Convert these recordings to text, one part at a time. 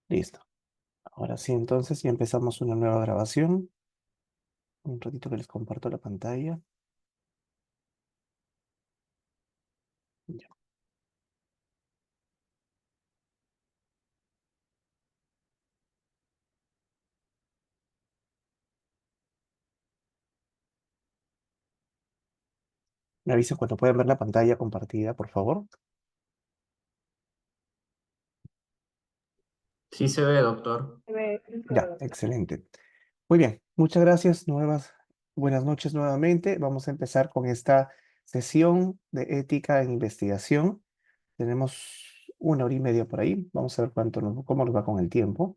Listo. Ahora sí, entonces ya empezamos una nueva grabación. Un ratito que les comparto la pantalla. Ya. Me avisan cuando pueden ver la pantalla compartida, por favor. Sí se ve, doctor. Ya, excelente. Muy bien, muchas gracias. Buenas noches nuevamente. Vamos a empezar con esta sesión de ética en investigación. Tenemos una hora y media por ahí. Vamos a ver cómo nos va con el tiempo.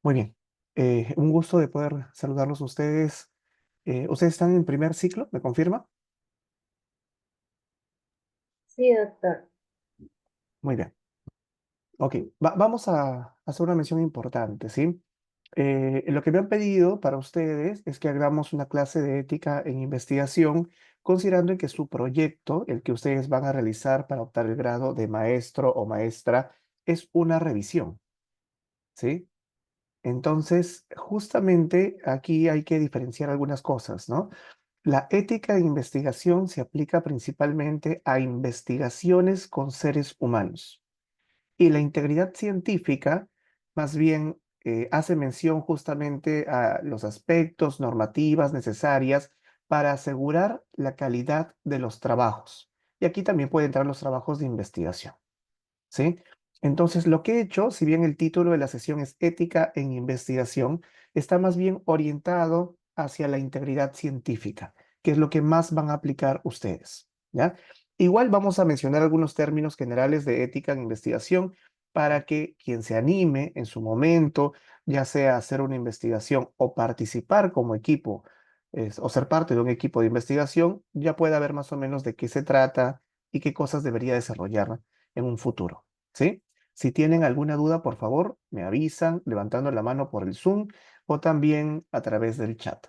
Muy bien. Un gusto de poder saludarlos a ustedes. ¿Ustedes están en primer ciclo? ¿Me confirma? Sí, doctor. Muy bien. Ok, vamos a hacer una mención importante, ¿sí? Lo que me han pedido para ustedes es que hagamos una clase de ética en investigación, considerando que su proyecto, el que ustedes van a realizar para optar el grado de maestro o maestra, es una revisión, ¿sí? Entonces, justamente aquí hay que diferenciar algunas cosas, ¿no? La ética en investigación se aplica principalmente a investigaciones con seres humanos. Y la integridad científica más bien hace mención justamente a los aspectos, normativas necesarias para asegurar la calidad de los trabajos. Y aquí también pueden entrar los trabajos de investigación, ¿sí? Entonces, lo que he hecho, si bien el título de la sesión es Ética en Investigación, está más bien orientado hacia la integridad científica, que es lo que más van a aplicar ustedes, ¿ya? Igual vamos a mencionar algunos términos generales de ética en investigación para que quien se anime en su momento, ya sea hacer una investigación o participar como equipo, o ser parte de un equipo de investigación, ya pueda ver más o menos de qué se trata y qué cosas debería desarrollar en un futuro, ¿sí? Si tienen alguna duda, por favor, me avisan levantando la mano por el Zoom o también a través del chat.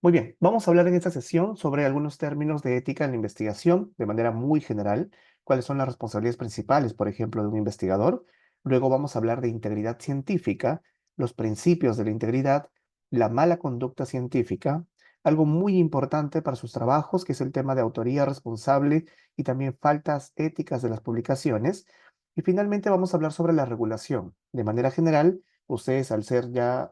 Muy bien, vamos a hablar en esta sesión sobre algunos términos de ética en la investigación de manera muy general, cuáles son las responsabilidades principales, por ejemplo, de un investigador. Luego vamos a hablar de integridad científica, los principios de la integridad, la mala conducta científica, algo muy importante para sus trabajos, que es el tema de autoría responsable y también faltas éticas de las publicaciones. Y finalmente vamos a hablar sobre la regulación. De manera general, ustedes al ser ya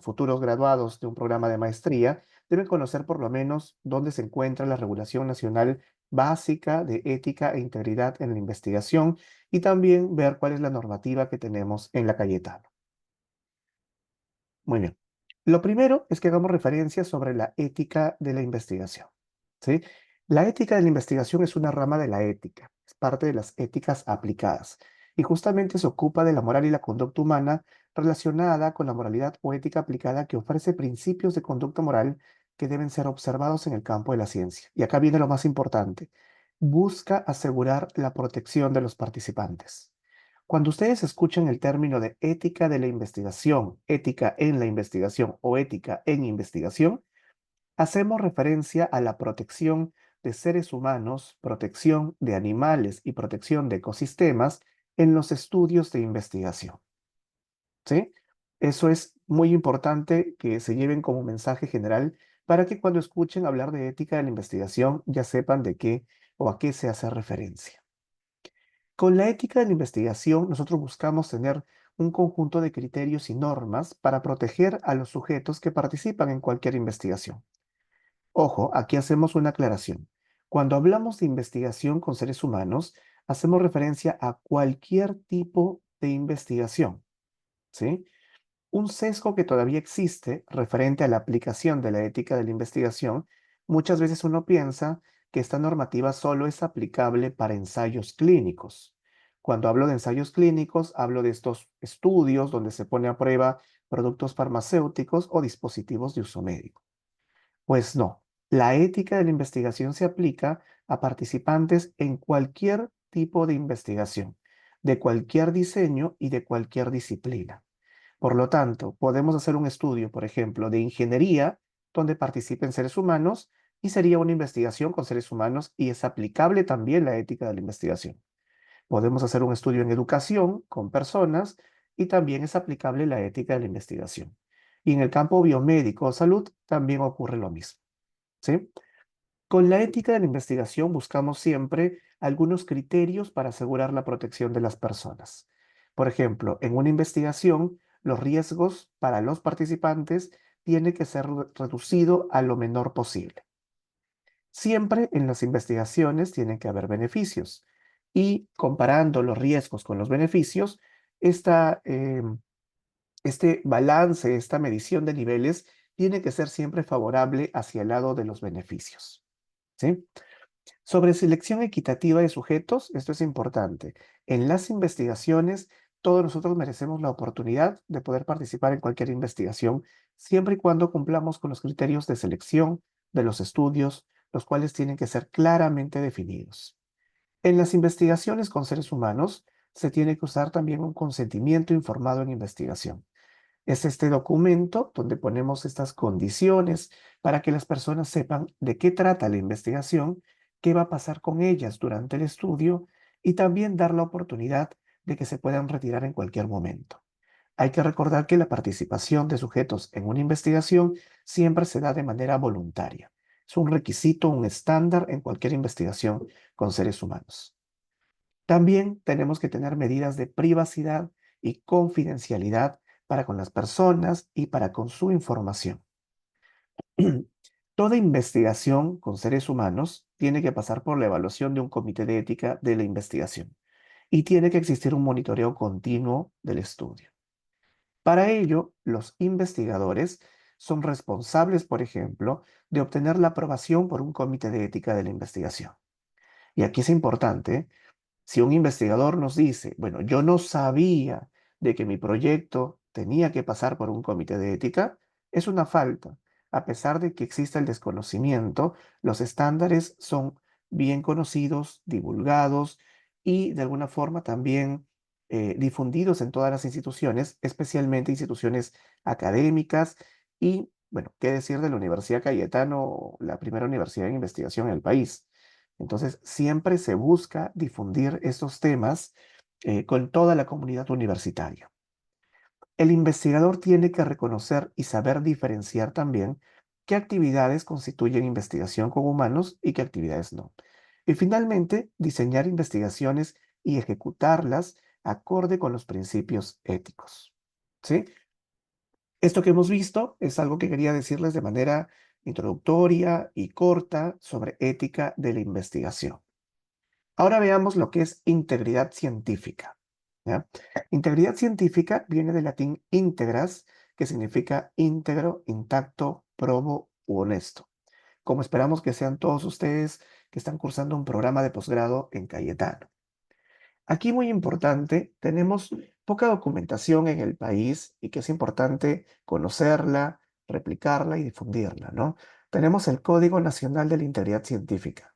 futuros graduados de un programa de maestría, deben conocer por lo menos dónde se encuentra la regulación nacional básica de ética e integridad en la investigación y también ver cuál es la normativa que tenemos en la Cayetano. Muy bien. Lo primero es que hagamos referencia sobre la ética de la investigación, ¿sí? La ética de la investigación es una rama de la ética, es parte de las éticas aplicadas y justamente se ocupa de la moral y la conducta humana relacionada con la moralidad o ética aplicada que ofrece principios de conducta moral que deben ser observados en el campo de la ciencia. Y acá viene lo más importante, busca asegurar la protección de los participantes. Cuando ustedes escuchan el término de ética de la investigación, ética en la investigación o ética en investigación, hacemos referencia a la protección de seres humanos, protección de animales y protección de ecosistemas en los estudios de investigación. ¿Sí? Eso es muy importante que se lleven como mensaje general para que cuando escuchen hablar de ética de la investigación ya sepan de qué o a qué se hace referencia. Con la ética de la investigación, nosotros buscamos tener un conjunto de criterios y normas para proteger a los sujetos que participan en cualquier investigación. Ojo, aquí hacemos una aclaración. Cuando hablamos de investigación con seres humanos, hacemos referencia a cualquier tipo de investigación, ¿sí? Un sesgo que todavía existe referente a la aplicación de la ética de la investigación, muchas veces uno piensa que esta normativa solo es aplicable para ensayos clínicos. Cuando hablo de ensayos clínicos, hablo de estos estudios donde se pone a prueba productos farmacéuticos o dispositivos de uso médico. Pues no, la ética de la investigación se aplica a participantes en cualquier tipo de investigación, de cualquier diseño y de cualquier disciplina. Por lo tanto, podemos hacer un estudio, por ejemplo, de ingeniería donde participen seres humanos y sería una investigación con seres humanos y es aplicable también la ética de la investigación. Podemos hacer un estudio en educación con personas y también es aplicable la ética de la investigación. Y en el campo biomédico o salud también ocurre lo mismo, ¿sí? Con la ética de la investigación buscamos siempre algunos criterios para asegurar la protección de las personas. Por ejemplo, en una investigación, los riesgos para los participantes tienen que ser reducido a lo menor posible. Siempre en las investigaciones tienen que haber beneficios y comparando los riesgos con los beneficios, esta, este balance, esta medición de niveles tiene que ser siempre favorable hacia el lado de los beneficios. ¿Sí? Sobre selección equitativa de sujetos, esto es importante. En las investigaciones, todos nosotros merecemos la oportunidad de poder participar en cualquier investigación, siempre y cuando cumplamos con los criterios de selección de los estudios, los cuales tienen que ser claramente definidos. En las investigaciones con seres humanos, se tiene que usar también un consentimiento informado en investigación. Es este documento donde ponemos estas condiciones para que las personas sepan de qué trata la investigación, qué va a pasar con ellas durante el estudio y también dar la oportunidad de que se puedan retirar en cualquier momento. Hay que recordar que la participación de sujetos en una investigación siempre se da de manera voluntaria. Es un requisito, un estándar en cualquier investigación con seres humanos. También tenemos que tener medidas de privacidad y confidencialidad para con las personas y para con su información. Toda investigación con seres humanos tiene que pasar por la evaluación de un comité de ética de la investigación y tiene que existir un monitoreo continuo del estudio. Para ello, los investigadores son responsables, por ejemplo, de obtener la aprobación por un comité de ética de la investigación. Y aquí es importante, si un investigador nos dice, bueno, yo no sabía de que mi proyecto tenía que pasar por un comité de ética, es una falta. A pesar de que exista el desconocimiento, los estándares son bien conocidos, divulgados y de alguna forma también difundidos en todas las instituciones, especialmente instituciones académicas y, bueno, qué decir de la Universidad Cayetano, la primera universidad en investigación en el país. Entonces, siempre se busca difundir estos temas con toda la comunidad universitaria. El investigador tiene que reconocer y saber diferenciar también qué actividades constituyen investigación con humanos y qué actividades no. Y finalmente, diseñar investigaciones y ejecutarlas acorde con los principios éticos. ¿Sí? Esto que hemos visto es algo que quería decirles de manera introductoria y corta sobre ética de la investigación. Ahora veamos lo que es integridad científica. ¿Ya? Integridad científica viene del latín integras, que significa íntegro, intacto, probo u honesto, como esperamos que sean todos ustedes que están cursando un programa de posgrado en Cayetano. Aquí muy importante, tenemos poca documentación en el país y que es importante conocerla, replicarla y difundirla, ¿no? Tenemos el Código Nacional de la Integridad Científica.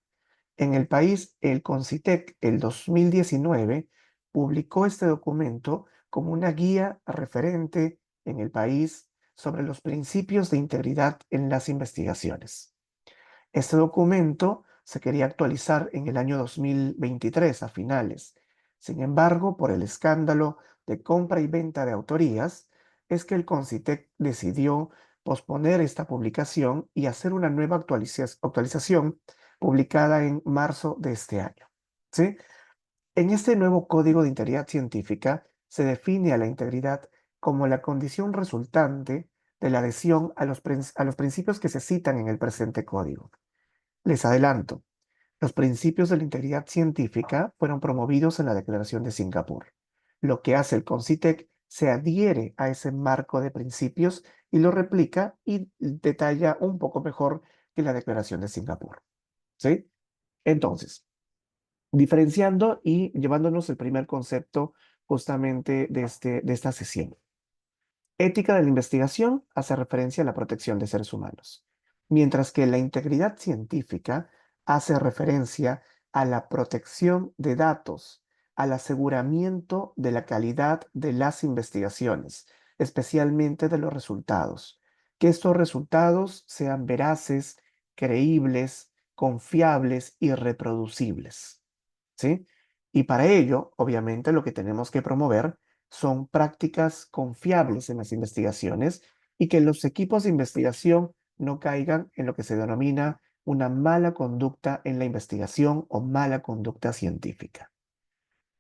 En el país, el CONCITEC, el 2019, publicó este documento como una guía referente en el país sobre los principios de integridad en las investigaciones. Este documento se quería actualizar en el año 2023, a finales. Sin embargo, por el escándalo de compra y venta de autorías, es que el CONCITEC decidió posponer esta publicación y hacer una nueva actualización publicada en marzo de este año. ¿Sí? En este nuevo Código de Integridad Científica se define a la integridad como la condición resultante de la adhesión a los principios que se citan en el presente código. Les adelanto, los principios de la integridad científica fueron promovidos en la Declaración de Singapur. Lo que hace el CONCITEC se adhiere a ese marco de principios y lo replica y detalla un poco mejor que la Declaración de Singapur. ¿Sí? Entonces, diferenciando y llevándonos el primer concepto justamente de esta sesión. Ética de la investigación hace referencia a la protección de seres humanos, mientras que la integridad científica hace referencia a la protección de datos, al aseguramiento de la calidad de las investigaciones, especialmente de los resultados, que estos resultados sean veraces, creíbles, confiables y reproducibles. ¿Sí? Y para ello, obviamente, lo que tenemos que promover son prácticas confiables en las investigaciones y que los equipos de investigación no caigan en lo que se denomina una mala conducta en la investigación o mala conducta científica.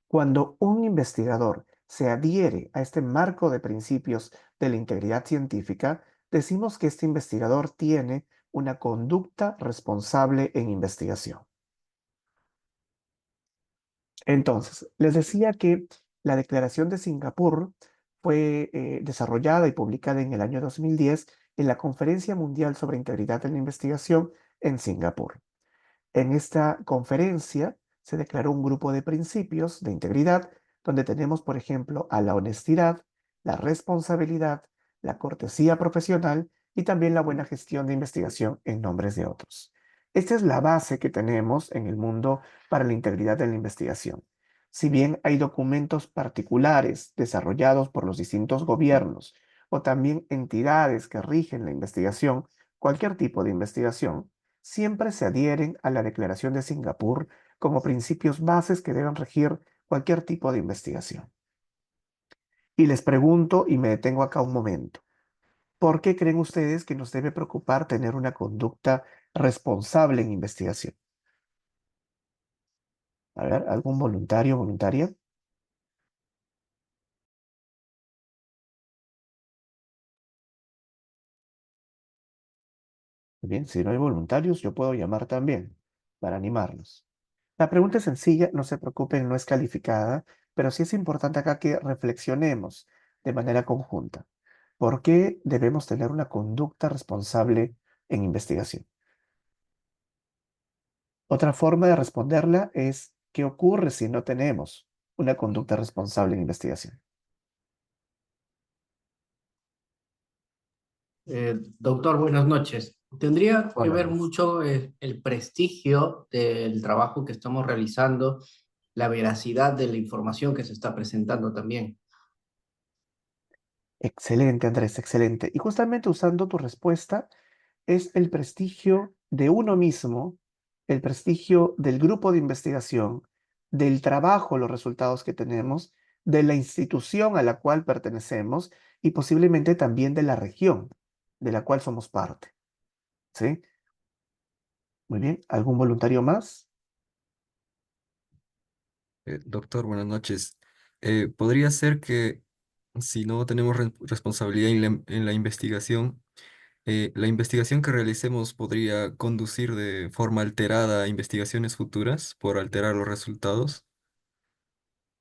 Cuando un investigador se adhiere a este marco de principios de la integridad científica, decimos que este investigador tiene una conducta responsable en investigación. Entonces, les decía que la Declaración de Singapur fue desarrollada y publicada en el año 2010 en la Conferencia Mundial sobre Integridad en la Investigación en Singapur. En esta conferencia se declaró un grupo de principios de integridad donde tenemos, por ejemplo, a la honestidad, la responsabilidad, la cortesía profesional y también la buena gestión de investigación en nombres de otros. Esta es la base que tenemos en el mundo para la integridad de la investigación. Si bien hay documentos particulares desarrollados por los distintos gobiernos o también entidades que rigen la investigación, cualquier tipo de investigación, siempre se adhieren a la Declaración de Singapur como principios bases que deben regir cualquier tipo de investigación. Y les pregunto, y me detengo acá un momento, ¿por qué creen ustedes que nos debe preocupar tener una conducta responsable en investigación? A ver, ¿algún voluntario, voluntaria? Muy bien, si no hay voluntarios, yo puedo llamar también para animarlos. La pregunta es sencilla, no se preocupen, no es calificada, pero sí es importante acá que reflexionemos de manera conjunta. ¿Por qué debemos tener una conducta responsable en investigación? Otra forma de responderla es, ¿qué ocurre si no tenemos una conducta responsable en investigación? Doctor, buenas noches. Tendría que Hola, ver Luis. mucho el prestigio del trabajo que estamos realizando, la veracidad de la información que se está presentando también. Excelente, Andrés, excelente. Y justamente usando tu respuesta, es el prestigio de uno mismo, el prestigio del grupo de investigación, del trabajo, los resultados que tenemos, de la institución a la cual pertenecemos y posiblemente también de la región de la cual somos parte. ¿Sí? Muy bien. ¿Algún voluntario más? Doctor, buenas noches. ¿Podría ser que si no tenemos responsabilidad en la investigación, la investigación que realicemos podría conducir de forma alterada a investigaciones futuras por alterar los resultados?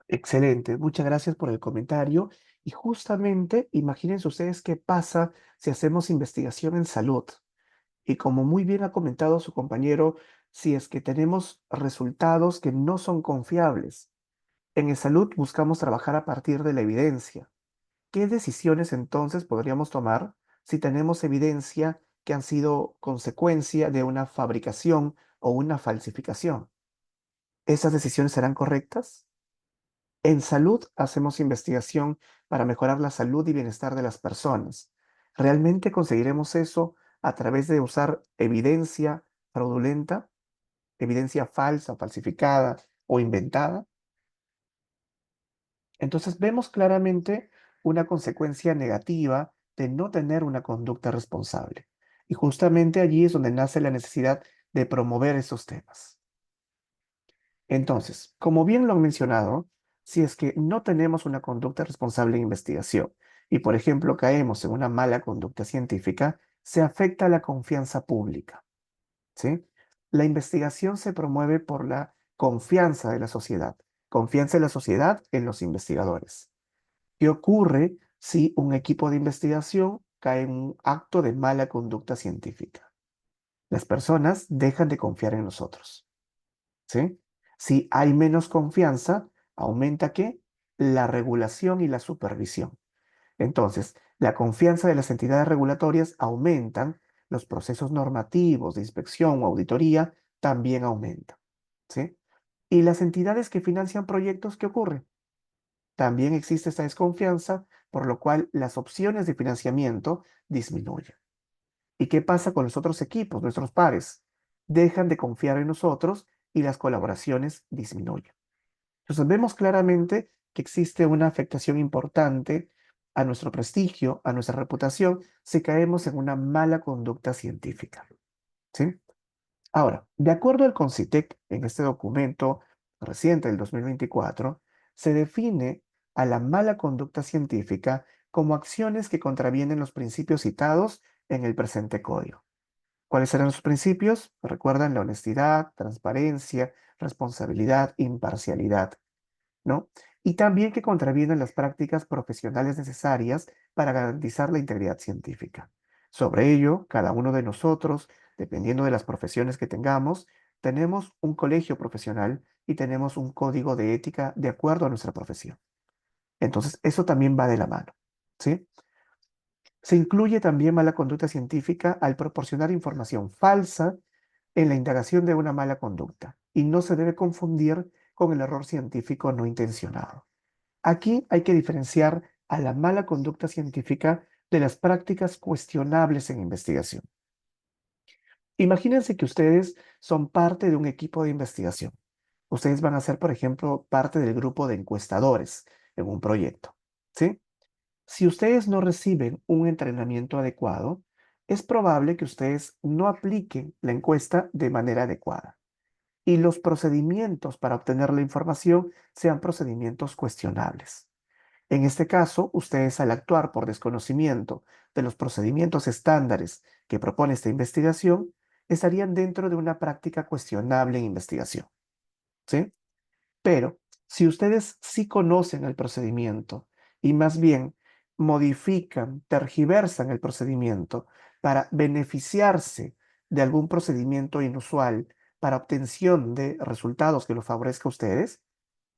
Excelente. Muchas gracias por el comentario. Y justamente, imagínense ustedes qué pasa si hacemos investigación en salud. Y como muy bien ha comentado su compañero, si es que tenemos resultados que no son confiables. En salud buscamos trabajar a partir de la evidencia. ¿Qué decisiones entonces podríamos tomar si tenemos evidencia que han sido consecuencia de una fabricación o una falsificación? ¿Esas decisiones serán correctas? En salud hacemos investigación para mejorar la salud y bienestar de las personas. ¿Realmente conseguiremos eso a través de usar evidencia fraudulenta, evidencia falsa, falsificada o inventada? Entonces vemos claramente una consecuencia negativa de no tener una conducta responsable. Y justamente allí es donde nace la necesidad de promover esos temas. Entonces, como bien lo han mencionado, si es que no tenemos una conducta responsable en investigación y, por ejemplo, caemos en una mala conducta científica, se afecta la confianza pública, ¿sí? La investigación se promueve por la confianza de la sociedad, confianza de la sociedad en los investigadores. ¿Qué ocurre si un equipo de investigación cae en un acto de mala conducta científica? Las personas dejan de confiar en nosotros, ¿sí? Si hay menos confianza, aumenta ¿qué? La regulación y la supervisión. Entonces, la confianza de las entidades regulatorias aumentan, los procesos normativos de inspección o auditoría también aumentan, ¿sí? Y las entidades que financian proyectos, ¿qué ocurre? También existe esta desconfianza, por lo cual las opciones de financiamiento disminuyen. ¿Y qué pasa con los otros equipos, nuestros pares? Dejan de confiar en nosotros y las colaboraciones disminuyen. Entonces vemos claramente que existe una afectación importante a nuestro prestigio, a nuestra reputación, si caemos en una mala conducta científica. ¿Sí? Ahora, de acuerdo al CONCITEC, en este documento reciente del 2024, se define a la mala conducta científica como acciones que contravienen los principios citados en el presente código. ¿Cuáles serán los principios? Recuerdan la honestidad, transparencia, responsabilidad, imparcialidad, ¿no? Y también que contravienen las prácticas profesionales necesarias para garantizar la integridad científica. Sobre ello, cada uno de nosotros, dependiendo de las profesiones que tengamos, tenemos un colegio profesional y tenemos un código de ética de acuerdo a nuestra profesión. Entonces, eso también va de la mano, ¿sí? Se incluye también mala conducta científica al proporcionar información falsa en la indagación de una mala conducta y no se debe confundir con el error científico no intencionado. Aquí hay que diferenciar a la mala conducta científica de las prácticas cuestionables en investigación. Imagínense que ustedes son parte de un equipo de investigación. Ustedes van a ser, por ejemplo, parte del grupo de encuestadores en un proyecto, ¿sí? Si ustedes no reciben un entrenamiento adecuado, es probable que ustedes no apliquen la encuesta de manera adecuada y los procedimientos para obtener la información sean procedimientos cuestionables. En este caso, ustedes al actuar por desconocimiento de los procedimientos estándares que propone esta investigación, estarían dentro de una práctica cuestionable en investigación, ¿sí? Pero si ustedes sí conocen el procedimiento y más bien modifican, tergiversan el procedimiento para beneficiarse de algún procedimiento inusual para obtención de resultados que lo favorezca a ustedes,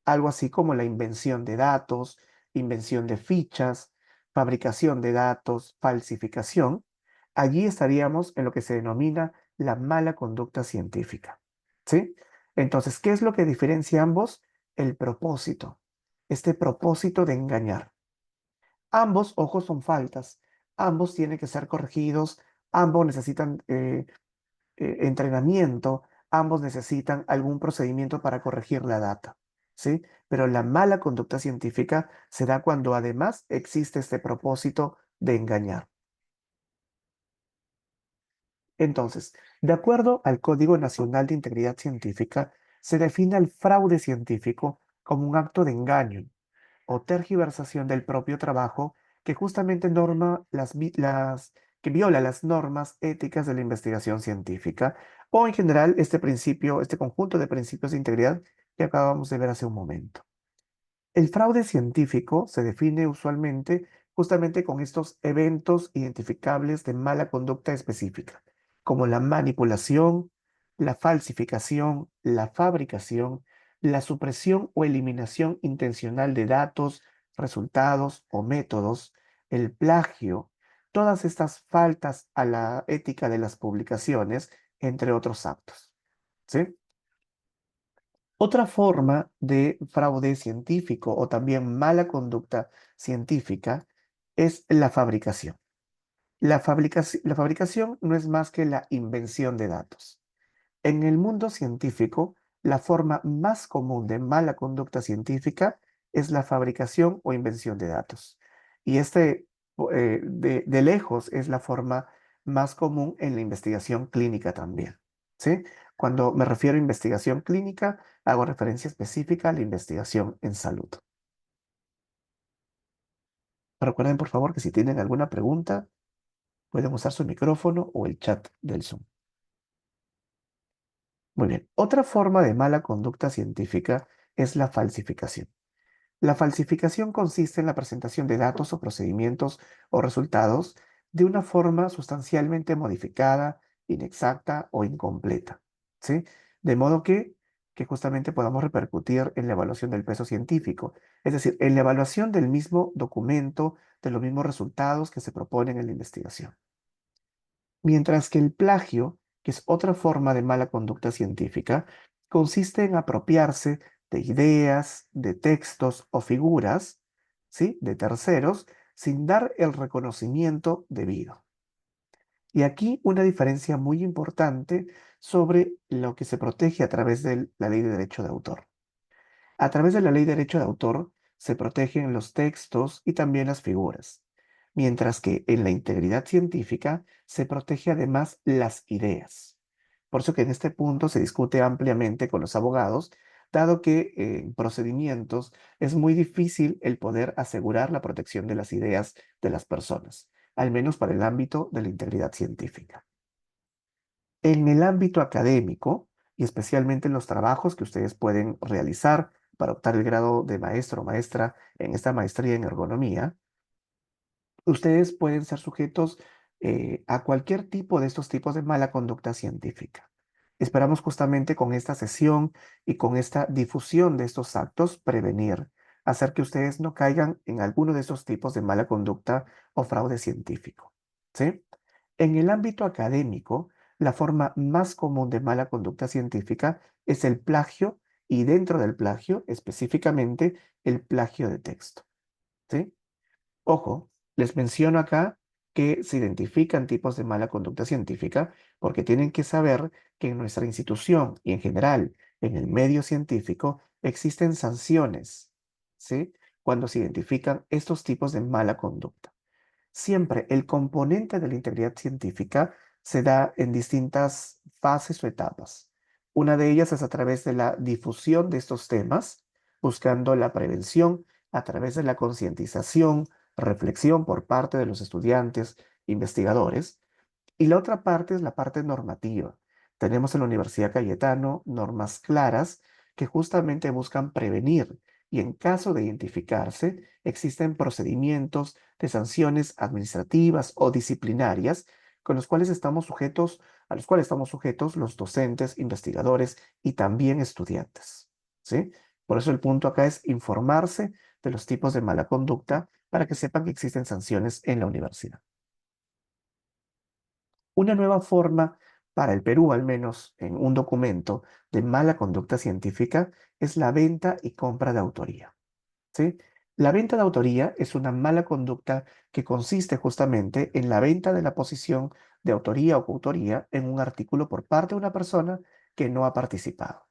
algo así como la invención de datos, invención de fichas, fabricación de datos, falsificación, allí estaríamos en lo que se denomina la mala conducta científica. ¿Sí? Entonces, ¿qué es lo que diferencia a ambos? El propósito, este propósito de engañar. Ambos, ojos, son faltas, ambos tienen que ser corregidos, ambos necesitan entrenamiento, ambos necesitan algún procedimiento para corregir la data, ¿sí? Pero la mala conducta científica se da cuando además existe este propósito de engañar. Entonces, de acuerdo al Código Nacional de Integridad Científica, se define el fraude científico como un acto de engaño o tergiversación del propio trabajo que justamente que viola las normas éticas de la investigación científica o en general este principio, este conjunto de principios de integridad que acabamos de ver hace un momento. El fraude científico se define usualmente justamente con estos eventos identificables de mala conducta específica, como la manipulación, la falsificación, la fabricación, la supresión o eliminación intencional de datos, resultados o métodos, el plagio, todas estas faltas a la ética de las publicaciones, entre otros actos. ¿Sí? Otra forma de fraude científico o también mala conducta científica es la fabricación. La fabricación no es más que la invención de datos. En el mundo científico, la forma más común de mala conducta científica es la fabricación o invención de datos. Y de lejos es la forma más común en la investigación clínica también. ¿Sí? Cuando me refiero a investigación clínica, hago referencia específica a la investigación en salud. Recuerden, por favor, que si tienen alguna pregunta, pueden usar su micrófono o el chat del Zoom. Muy bien. Otra forma de mala conducta científica es la falsificación. La falsificación consiste en la presentación de datos o procedimientos o resultados de una forma sustancialmente modificada, inexacta o incompleta, ¿sí? De modo que justamente podamos repercutir en la evaluación del peso científico, es decir, en la evaluación del mismo documento, de los mismos resultados que se proponen en la investigación. Mientras que el plagio, que es otra forma de mala conducta científica, consiste en apropiarse de ideas, de textos o figuras, ¿sí? De terceros, sin dar el reconocimiento debido. Y aquí una diferencia muy importante sobre lo que se protege a través de la ley de derecho de autor. A través de la ley de derecho de autor se protegen los textos y también las figuras, mientras que en la integridad científica se protege además las ideas. Por eso que en este punto se discute ampliamente con los abogados, dado que en procedimientos es muy difícil el poder asegurar la protección de las ideas de las personas, al menos para el ámbito de la integridad científica. En el ámbito académico, y especialmente en los trabajos que ustedes pueden realizar para optar el grado de maestro o maestra en esta maestría en ergonomía, ustedes pueden ser sujetos a cualquier tipo de estos tipos de mala conducta científica. Esperamos justamente con esta sesión y con esta difusión de estos actos prevenir, hacer que ustedes no caigan en alguno de estos tipos de mala conducta o fraude científico. ¿Sí? En el ámbito académico, la forma más común de mala conducta científica es el plagio y dentro del plagio, específicamente, el plagio de texto. ¿Sí? Ojo, les menciono acá que se identifican tipos de mala conducta científica porque tienen que saber que en nuestra institución y en general en el medio científico existen sanciones, ¿sí? Cuando se identifican estos tipos de mala conducta. Siempre el componente de la integridad científica se da en distintas fases o etapas. Una de ellas es a través de la difusión de estos temas, buscando la prevención a través de la concientización, reflexión por parte de los estudiantes, investigadores. Y la otra parte es la parte normativa. Tenemos en la Universidad Cayetano normas claras que justamente buscan prevenir y en caso de identificarse existen procedimientos de sanciones administrativas o disciplinarias con los cuales estamos sujetos, a los cuales estamos sujetos los docentes, investigadores y también estudiantes. ¿Sí? Por eso el punto acá es informarse de los tipos de mala conducta para que sepan que existen sanciones en la universidad. Una nueva forma para el Perú, al menos en un documento de mala conducta científica, es la venta y compra de autoría. ¿Sí? La venta de autoría es una mala conducta que consiste justamente en la venta de la posición de autoría o coautoría en un artículo por parte de una persona que no ha participado.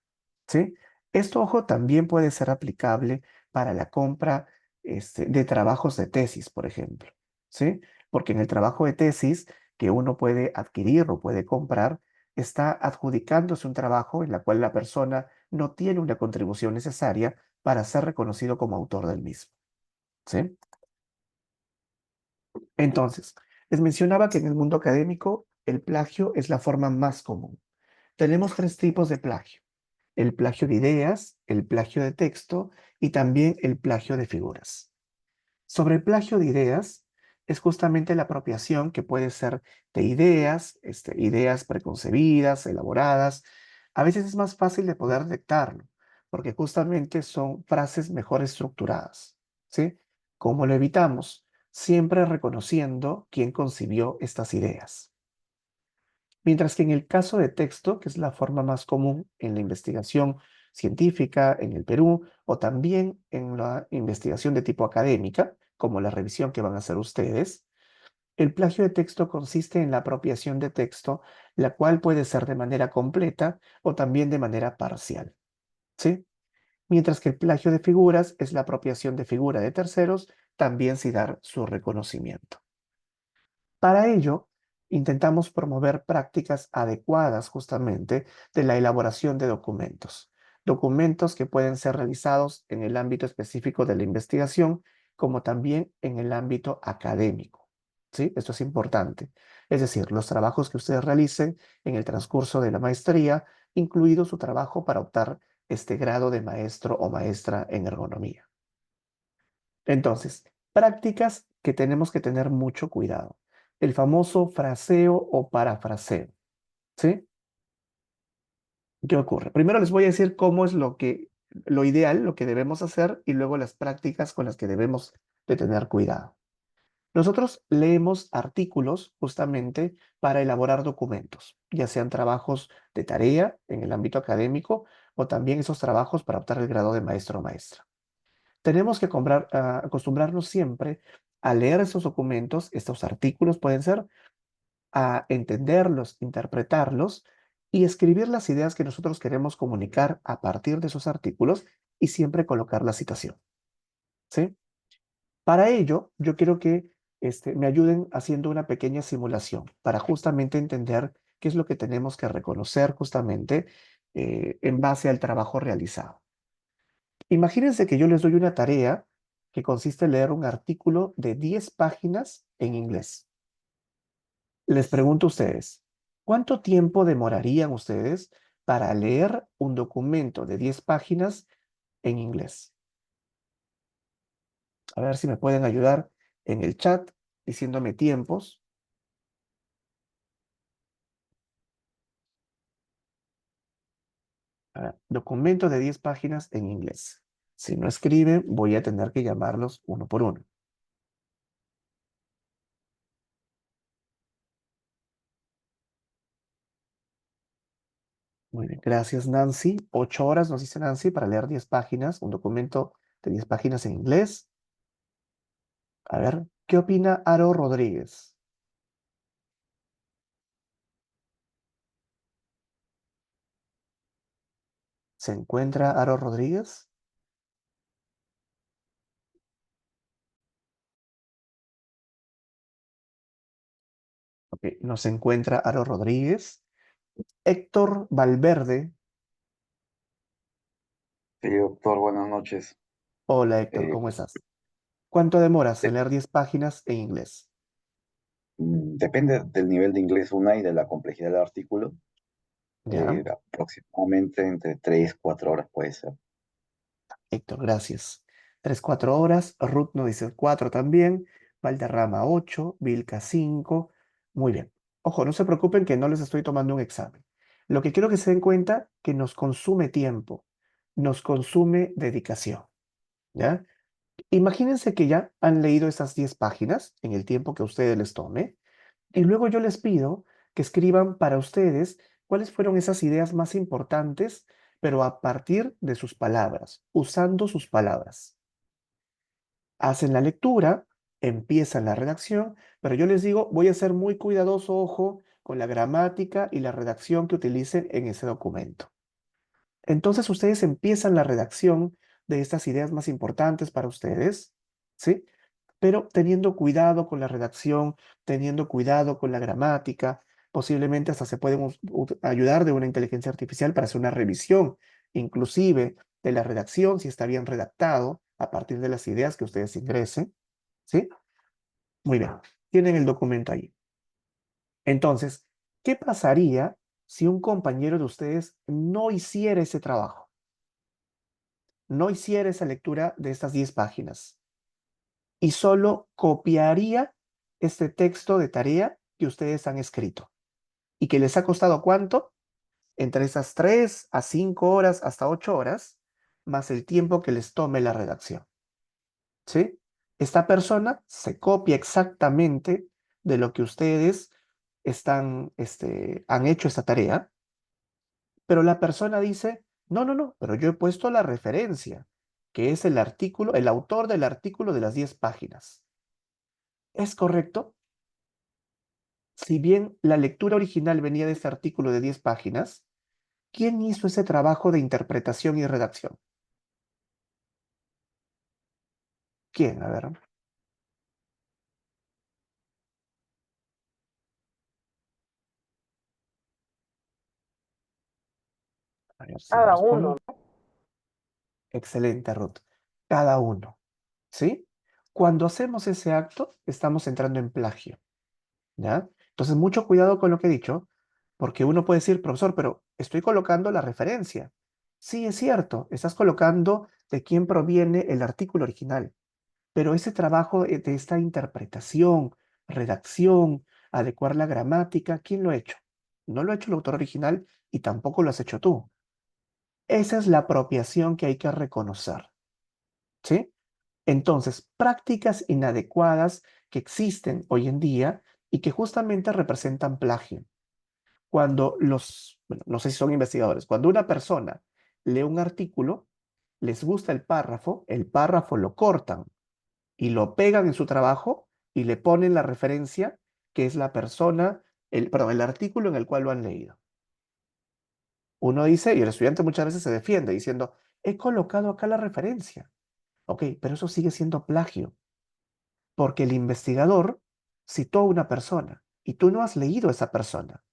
¿Sí? Esto, ojo, también puede ser aplicable para la compra de trabajos de tesis, por ejemplo. ¿Sí? Porque en el trabajo de tesis que uno puede adquirir o puede comprar, está adjudicándose un trabajo en el cual la persona no tiene una contribución necesaria para ser reconocido como autor del mismo. ¿Sí? Entonces, les mencionaba que en el mundo académico el plagio es la forma más común. Tenemos tres tipos de plagio: el plagio de ideas, el plagio de texto y también el plagio de figuras. Sobre el plagio de ideas, es justamente la apropiación que puede ser de ideas, ideas preconcebidas, elaboradas. A veces es más fácil de poder detectarlo, porque justamente son frases mejor estructuradas, ¿sí? ¿Cómo lo evitamos? Siempre reconociendo quién concibió estas ideas. Mientras que en el caso de texto, que es la forma más común en la investigación científica en el Perú, o también en la investigación de tipo académica, como la revisión que van a hacer ustedes, el plagio de texto consiste en la apropiación de texto, la cual puede ser de manera completa o también de manera parcial, ¿sí? Mientras que el plagio de figuras es la apropiación de figura de terceros, también sin dar su reconocimiento. Para ello, intentamos promover prácticas adecuadas justamente de la elaboración de documentos. Documentos que pueden ser realizados en el ámbito específico de la investigación, como también en el ámbito académico. ¿Sí? Esto es importante. Es decir, los trabajos que ustedes realicen en el transcurso de la maestría, incluido su trabajo para optar este grado de maestro o maestra en ergonomía. Entonces, prácticas que tenemos que tener mucho cuidado. El famoso fraseo o parafraseo, ¿sí? ¿Qué ocurre? Primero les voy a decir cómo es lo ideal, lo que debemos hacer, y luego las prácticas con las que debemos de tener cuidado. Nosotros leemos artículos justamente para elaborar documentos, ya sean trabajos de tarea en el ámbito académico o también esos trabajos para optar el grado de maestro o maestra. Tenemos que acostumbrarnos siempre a leer estos documentos, estos artículos pueden ser, a entenderlos, interpretarlos y escribir las ideas que nosotros queremos comunicar a partir de esos artículos y siempre colocar la citación. ¿Sí? Para ello, yo quiero que me ayuden haciendo una pequeña simulación para justamente entender qué es lo que tenemos que reconocer justamente en base al trabajo realizado. Imagínense que yo les doy una tarea que consiste en leer un artículo de 10 páginas en inglés. Les pregunto a ustedes, ¿cuánto tiempo demorarían ustedes para leer un documento de 10 páginas en inglés? A ver si me pueden ayudar en el chat diciéndome tiempos. A ver, documento de 10 páginas en inglés. Si no escriben, voy a tener que llamarlos uno por uno. Muy bien, gracias Nancy. 8 horas nos dice Nancy para leer 10 páginas, un documento de 10 páginas en inglés. A ver, ¿qué opina Aro Rodríguez? ¿Se encuentra Aro Rodríguez? Ok, no se encuentra Aro Rodríguez. Héctor Valverde. Sí, doctor, buenas noches. Hola Héctor, Eh, ¿cómo estás? ¿Cuánto demoras en de- leer 10 páginas en inglés? Depende del nivel de inglés una y de la complejidad del artículo. ¿Ya? Aproximadamente entre 3 4 horas puede ser. Héctor, gracias. 3, 4 horas. Ruth nos dice 4 también. Valderrama 8. Vilca 5. Muy bien. Ojo, no se preocupen que no les estoy tomando un examen. Lo que quiero que se den cuenta que nos consume tiempo, nos consume dedicación. ¿Ya? Imagínense que ya han leído esas 10 páginas en el tiempo que a ustedes les tome. Y luego yo les pido que escriban para ustedes cuáles fueron esas ideas más importantes, pero a partir de sus palabras, usando sus palabras. Hacen la lectura, empiezan la redacción, pero yo les digo, voy a ser muy cuidadoso, ojo, con la gramática y la redacción que utilicen en ese documento. Entonces ustedes empiezan la redacción de estas ideas más importantes para ustedes, ¿sí? Pero teniendo cuidado con la redacción, teniendo cuidado con la gramática, posiblemente hasta se pueden ayudar de una inteligencia artificial para hacer una revisión, inclusive de la redacción, si está bien redactado, a partir de las ideas que ustedes ingresen, ¿sí? Muy bien, tienen el documento ahí. Entonces, ¿qué pasaría si un compañero de ustedes no hiciera ese trabajo? No hiciera esa lectura de estas 10 páginas y solo copiaría este texto de tarea que ustedes han escrito y que les ha costado ¿cuánto? Entre esas 3 a 5 horas hasta 8 horas, más el tiempo que les tome la redacción. ¿Sí? Esta persona se copia exactamente de lo que ustedes han hecho esta tarea, pero la persona dice, no, no, no, pero yo he puesto la referencia, que es el artículo, el autor del artículo de las 10 páginas. ¿Es correcto? Si bien la lectura original venía de este artículo de 10 páginas, ¿quién hizo ese trabajo de interpretación y redacción? ¿Quién? A ver, a ver si me Cada responden. uno, ¿no? Excelente, Ruth. Cada uno, ¿sí? Cuando hacemos ese acto, estamos entrando en plagio, ¿ya? Entonces, mucho cuidado con lo que he dicho, porque uno puede decir, profesor, pero estoy colocando la referencia. Sí, es cierto, estás colocando de quién proviene el artículo original. Pero ese trabajo de esta interpretación, redacción, adecuar la gramática, ¿quién lo ha hecho? No lo ha hecho el autor original y tampoco lo has hecho tú. Esa es la apropiación que hay que reconocer, ¿sí? Entonces, prácticas inadecuadas que existen hoy en día y que justamente representan plagio. Bueno, no sé si son investigadores, cuando una persona lee un artículo, les gusta el párrafo lo cortan y lo pegan en su trabajo y le ponen la referencia que es la persona, perdón, el artículo en el cual lo han leído. Uno dice, y el estudiante muchas veces se defiende diciendo, he colocado acá la referencia. Ok, pero eso sigue siendo plagio, porque el investigador citó a una persona y tú no has leído a esa persona.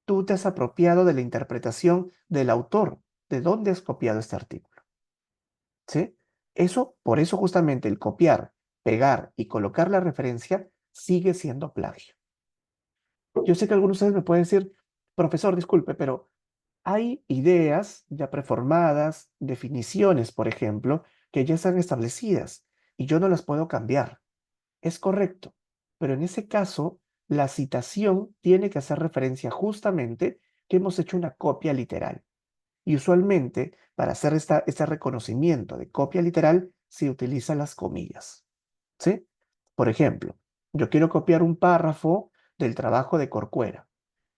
Tú te has apropiado de la interpretación del autor, de dónde has copiado este artículo. ¿Sí? Eso, por eso justamente el copiar, pegar y colocar la referencia sigue siendo plagio. Yo sé que algunos de ustedes me pueden decir, profesor, disculpe, pero hay ideas ya preformadas, definiciones, por ejemplo, que ya están establecidas y yo no las puedo cambiar. Es correcto, pero en ese caso, la citación tiene que hacer referencia justamente que hemos hecho una copia literal. Y usualmente, para hacer este reconocimiento de copia literal, se utilizan las comillas. ¿Sí? Por ejemplo, yo quiero copiar un párrafo del trabajo de Corcuera.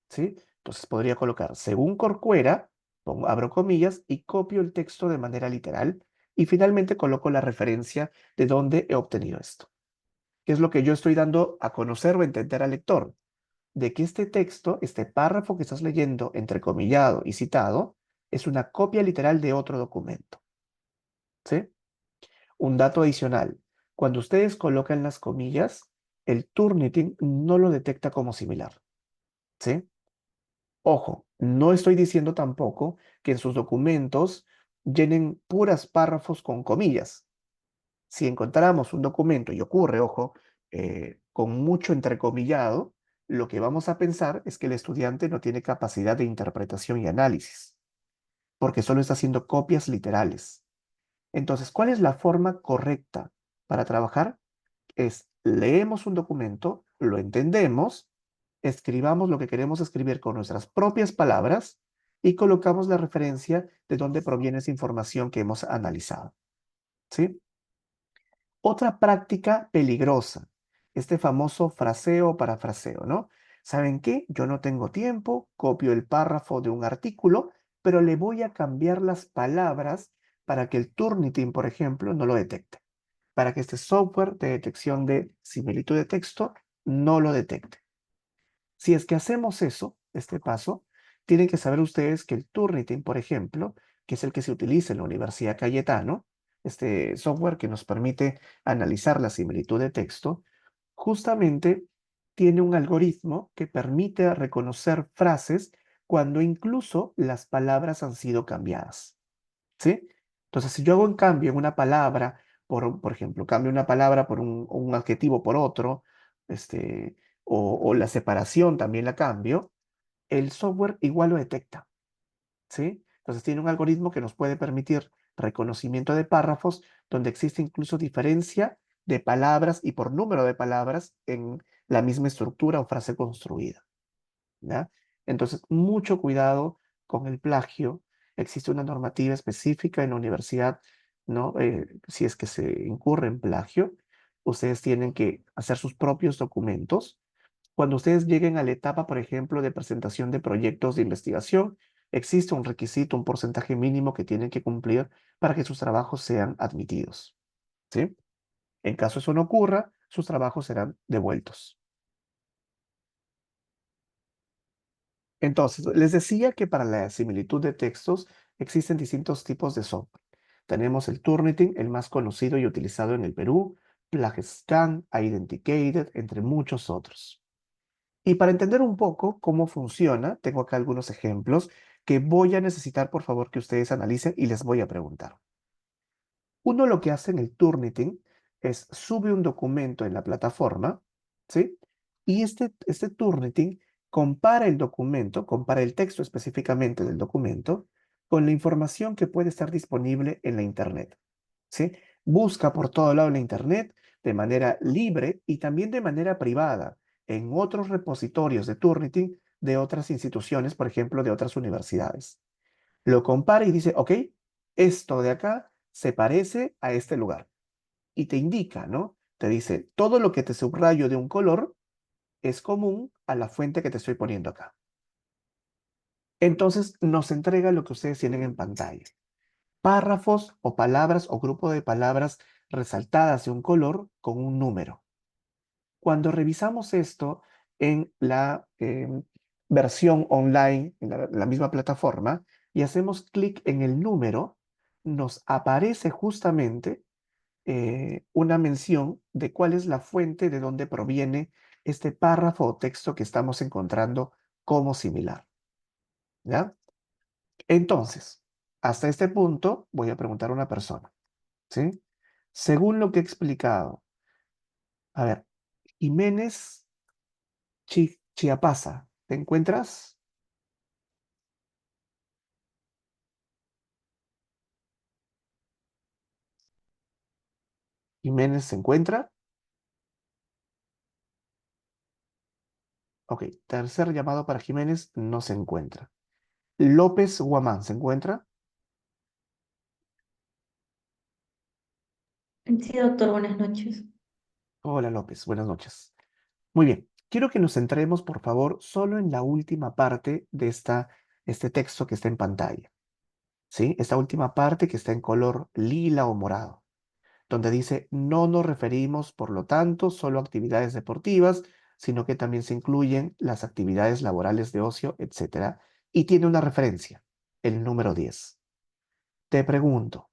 ¿Sí? Entonces podría colocar, según Corcuera, abro comillas y copio el texto de manera literal y finalmente coloco la referencia de dónde he obtenido esto. ¿Qué es lo que yo estoy dando a conocer o entender al lector? De que este texto, este párrafo que estás leyendo, entrecomillado y citado, es una copia literal de otro documento. ¿Sí? Un dato adicional. Cuando ustedes colocan las comillas, el Turnitin no lo detecta como similar. ¿Sí? Ojo, no estoy diciendo tampoco que en sus documentos llenen puras párrafos con comillas. Si encontramos un documento, y ocurre, ojo, con mucho entrecomillado, lo que vamos a pensar es que el estudiante no tiene capacidad de interpretación y análisis, porque solo está haciendo copias literales. Entonces, ¿cuál es la forma correcta para trabajar? Es leemos un documento, lo entendemos, escribamos lo que queremos escribir con nuestras propias palabras y colocamos la referencia de dónde proviene esa información que hemos analizado. ¿Sí? Otra práctica peligrosa, este famoso fraseo o parafraseo, ¿no? ¿Saben qué? Yo no tengo tiempo, copio el párrafo de un artículo, pero le voy a cambiar las palabras para que el Turnitin, por ejemplo, no lo detecte, para que este software de detección de similitud de texto no lo detecte. Si es que hacemos eso, este paso, tienen que saber ustedes que el Turnitin, por ejemplo, que es el que se utiliza en la Universidad Cayetano, este software que nos permite analizar la similitud de texto, justamente tiene un algoritmo que permite reconocer frases cuando incluso las palabras han sido cambiadas. ¿Sí? Entonces, si yo hago un cambio en una palabra, por ejemplo, cambio una palabra por un adjetivo por otro, este, o la separación también la cambio, el software igual lo detecta, ¿sí? Entonces tiene un algoritmo que nos puede permitir reconocimiento de párrafos donde existe incluso diferencia de palabras y por número de palabras en la misma estructura o frase construida. ¿Ya? Entonces, mucho cuidado con el plagio. Existe una normativa específica en la universidad, ¿no? Si es que se incurre en plagio, ustedes tienen que hacer sus propios documentos. Cuando ustedes lleguen a la etapa, por ejemplo, de presentación de proyectos de investigación, existe un requisito, un porcentaje mínimo que tienen que cumplir para que sus trabajos sean admitidos, ¿sí? En caso eso no ocurra, sus trabajos serán devueltos. Entonces, les decía que para la similitud de textos existen distintos tipos de software. Tenemos el Turnitin, el más conocido y utilizado en el Perú, PlagScan, Identicated, entre muchos otros. Y para entender un poco cómo funciona, tengo acá algunos ejemplos que voy a necesitar, por favor, que ustedes analicen y les voy a preguntar. Uno lo que hace en el Turnitin es sube un documento en la plataforma, ¿sí? Y este Turnitin compara el documento, compara el texto específicamente del documento con la información que puede estar disponible en la Internet, ¿sí? Busca por todo lado en la Internet de manera libre y también de manera privada en otros repositorios de Turnitin de otras instituciones, por ejemplo, de otras universidades. Lo compara y dice, ok, esto de acá se parece a este lugar. Y te indica, ¿no? Te dice, todo lo que te subrayo de un color es común a la fuente que te estoy poniendo acá. Entonces nos entrega lo que ustedes tienen en pantalla. Párrafos o palabras o grupo de palabras resaltadas de un color con un número. Cuando revisamos esto en la versión online, en la misma plataforma, y hacemos clic en el número, nos aparece justamente una mención de cuál es la fuente de donde proviene este párrafo o texto que estamos encontrando como similar. ¿Ya? Entonces, hasta este punto voy a preguntar a una persona, ¿sí? Según lo que he explicado, a ver, Jiménez Chiapasa, ¿te encuentras? ¿Jiménez se encuentra? Ok, tercer llamado para Jiménez, no se encuentra. López Guamán, ¿se encuentra? Sí, doctor, buenas noches. Hola López, buenas noches. Muy bien, quiero que nos centremos, por favor, solo en la última parte de este texto que está en pantalla, ¿sí? Esta última parte que está en color lila o morado, donde dice, no nos referimos, por lo tanto, solo a actividades deportivas, sino que también se incluyen las actividades laborales de ocio, etcétera, y tiene una referencia, el número 10. Te pregunto,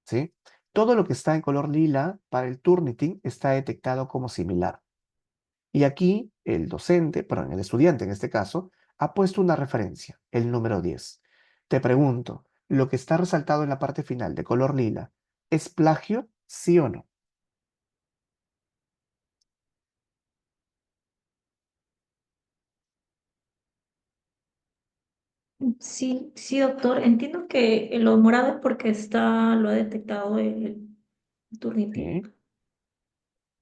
¿sí? Todo lo que está en color lila para el Turnitin está detectado como similar. Y aquí el docente, perdón, el estudiante en este caso, ha puesto una referencia, el número 10. Te pregunto, ¿lo que está resaltado en la parte final de color lila es plagio, sí o no? Sí, sí, doctor. Entiendo que lo morado es porque lo ha detectado el Turnitin. Sí.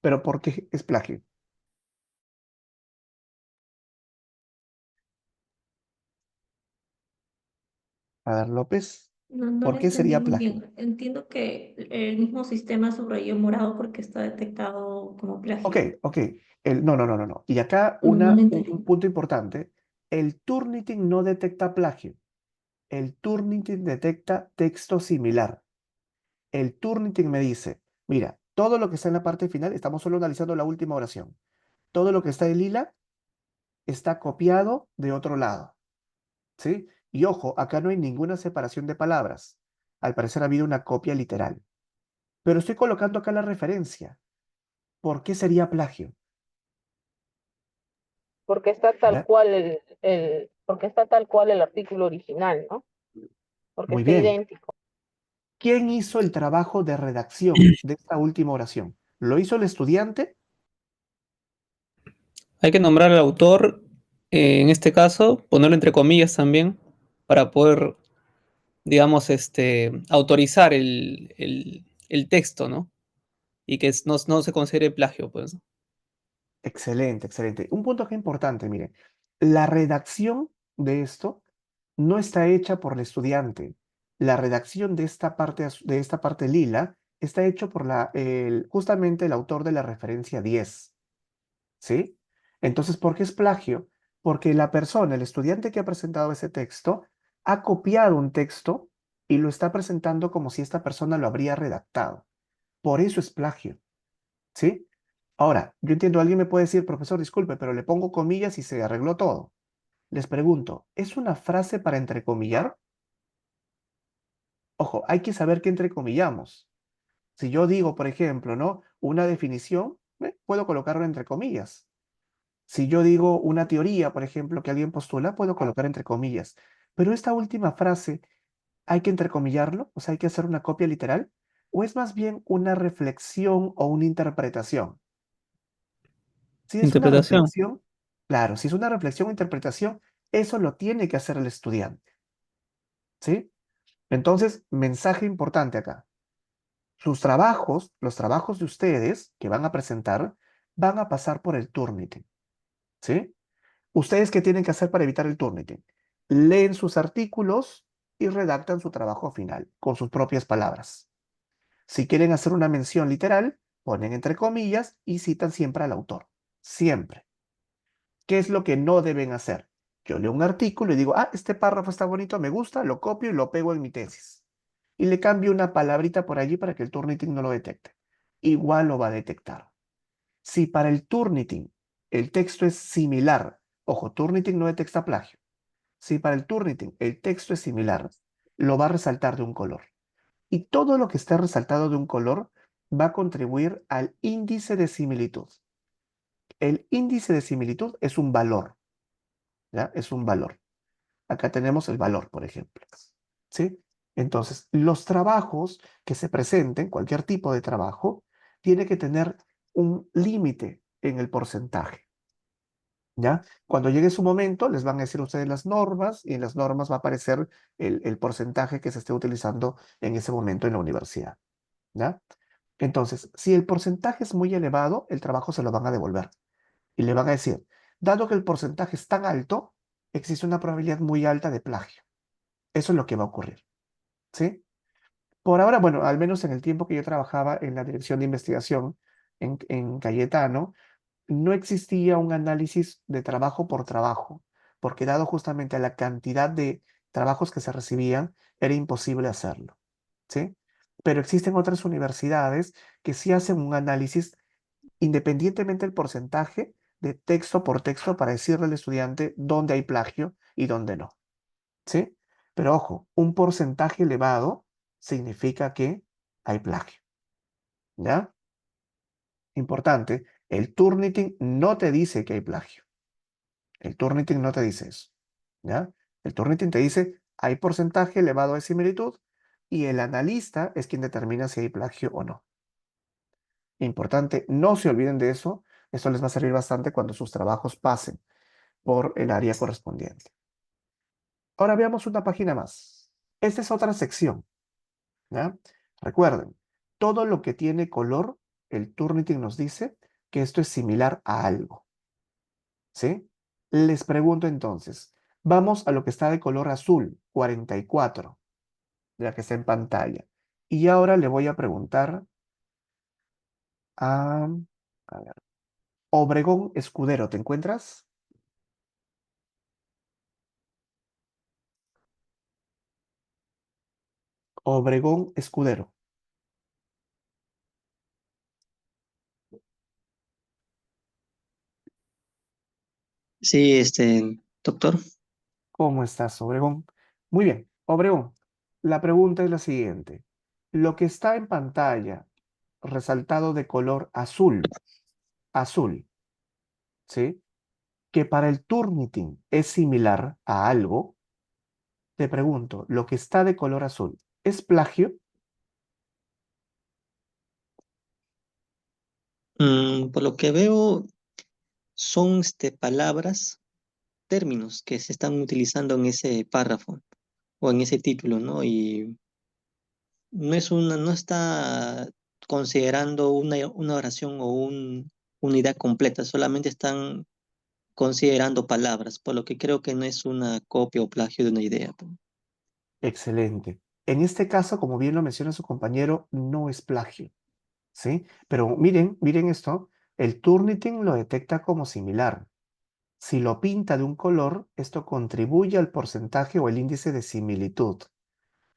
Pero ¿por qué es plagio? A ver, López, No, no ¿por lo qué entendí sería muy plagio? bien. Entiendo que el mismo sistema subrayó morado porque está detectado como Ok, plagio. ok. No, no, no, no, no. Y acá No, no lo un entendí. punto importante. El Turnitin no detecta plagio. El Turnitin detecta texto similar. El Turnitin me dice, mira, todo lo que está en la parte final, estamos solo analizando la última oración. Todo lo que está en lila está copiado de otro lado, ¿sí? Y ojo, acá no hay ninguna separación de palabras. Al parecer ha habido una copia literal. Pero estoy colocando acá la referencia. ¿Por qué sería plagio? Porque está A tal ver, cual porque está tal cual el artículo original, ¿no? Porque muy está bien. idéntico. ¿Quién hizo el trabajo de redacción de esta última oración? ¿Lo hizo el estudiante? Hay que nombrar al autor, en este caso, ponerlo entre comillas también, para poder, digamos, autorizar el texto, ¿no? Y que no se considere plagio, pues. Excelente, excelente. Un punto que es importante, mire, la redacción de esto no está hecha por el estudiante. La redacción de esta parte lila está hecho por justamente el autor de la referencia 10, ¿sí? Entonces, ¿por qué es plagio? Porque la persona, el estudiante que ha presentado ese texto, ha copiado un texto y lo está presentando como si esta persona lo habría redactado. Por eso es plagio. ¿Sí? Ahora, yo entiendo, alguien me puede decir, profesor, disculpe, pero le pongo comillas y se arregló todo. Les pregunto, ¿es una frase para entrecomillar? Ojo, hay que saber qué entrecomillamos. Si yo digo, por ejemplo, ¿no? Una definición, puedo colocarlo entre comillas. Si yo digo una teoría, por ejemplo, que alguien postula, puedo colocar entre comillas. Pero esta última frase, ¿hay que entrecomillarlo? O sea, ¿hay que hacer una copia literal? ¿O es más bien una reflexión o una interpretación? Si es una Interpretación. reflexión, claro, si es una reflexión o interpretación, eso lo tiene que hacer el estudiante, ¿sí? Entonces, mensaje importante acá. Sus trabajos, los trabajos de ustedes que van a presentar, van a pasar por el Turnitin, ¿sí? ¿Ustedes qué tienen que hacer para evitar el Turnitin? Leen sus artículos y redactan su trabajo final con sus propias palabras. Si quieren hacer una mención literal, ponen entre comillas y citan siempre al autor. Siempre. ¿Qué es lo que no deben hacer? Yo leo un artículo y digo, este párrafo está bonito, me gusta, lo copio y lo pego en mi tesis. Y le cambio una palabrita por allí para que el Turnitin no lo detecte. Igual lo va a detectar. Si para el Turnitin el texto es similar, ojo, Turnitin no detecta plagio. Si para el Turnitin el texto es similar, lo va a resaltar de un color. Y todo lo que esté resaltado de un color va a contribuir al índice de similitud. El índice de similitud es un valor, ¿ya? Es un valor. Acá tenemos el valor, por ejemplo, ¿sí? Entonces, los trabajos que se presenten, cualquier tipo de trabajo, tiene que tener un límite en el porcentaje, ¿ya? Cuando llegue su momento, les van a decir a ustedes las normas y en las normas va a aparecer el porcentaje que se esté utilizando en ese momento en la universidad, ¿ya? Entonces, si el porcentaje es muy elevado, el trabajo se lo van a devolver y le van a decir, dado que el porcentaje es tan alto, existe una probabilidad muy alta de plagio. Eso es lo que va a ocurrir, ¿sí? Por ahora, bueno, al menos en el tiempo que yo trabajaba en la dirección de investigación en Cayetano, no existía un análisis de trabajo por trabajo, porque dado justamente a la cantidad de trabajos que se recibían, era imposible hacerlo, ¿sí? Pero existen otras universidades que sí hacen un análisis independientemente del porcentaje de texto por texto para decirle al estudiante dónde hay plagio y dónde no, ¿sí? Pero ojo, un porcentaje elevado significa que hay plagio, ¿ya? Importante, el Turnitin no te dice que hay plagio. El Turnitin no te dice eso, ¿ya? El Turnitin te dice, hay porcentaje elevado de similitud y el analista es quien determina si hay plagio o no. Importante, no se olviden de eso. Esto les va a servir bastante cuando sus trabajos pasen por el área correspondiente. Ahora veamos una página más. Esta es otra sección, ¿ya? Recuerden, todo lo que tiene color, el Turnitin nos dice que esto es similar a algo, ¿sí? Les pregunto entonces, vamos a lo que está de color azul, 44, ya que está en pantalla. Y ahora le voy a preguntar a ver, Obregón Escudero, ¿te encuentras? Obregón Escudero. Sí, doctor. ¿Cómo estás, Obregón? Muy bien, Obregón, la pregunta es la siguiente. Lo que está en pantalla, resaltado de color azul, azul, ¿sí? Que para el Turnitin es similar a algo, te pregunto, lo que está de color azul, ¿es plagio? Por lo que veo, son palabras, términos que se están utilizando en ese párrafo o en ese título, ¿no? Y no está considerando una oración o una idea completa, solamente están considerando palabras, por lo que creo que no es una copia o plagio de una idea, pues. Excelente. En este caso, como bien lo menciona su compañero, no es plagio, ¿sí? Pero miren esto, el Turnitin lo detecta como similar. Si lo pinta de un color, esto contribuye al porcentaje o el índice de similitud.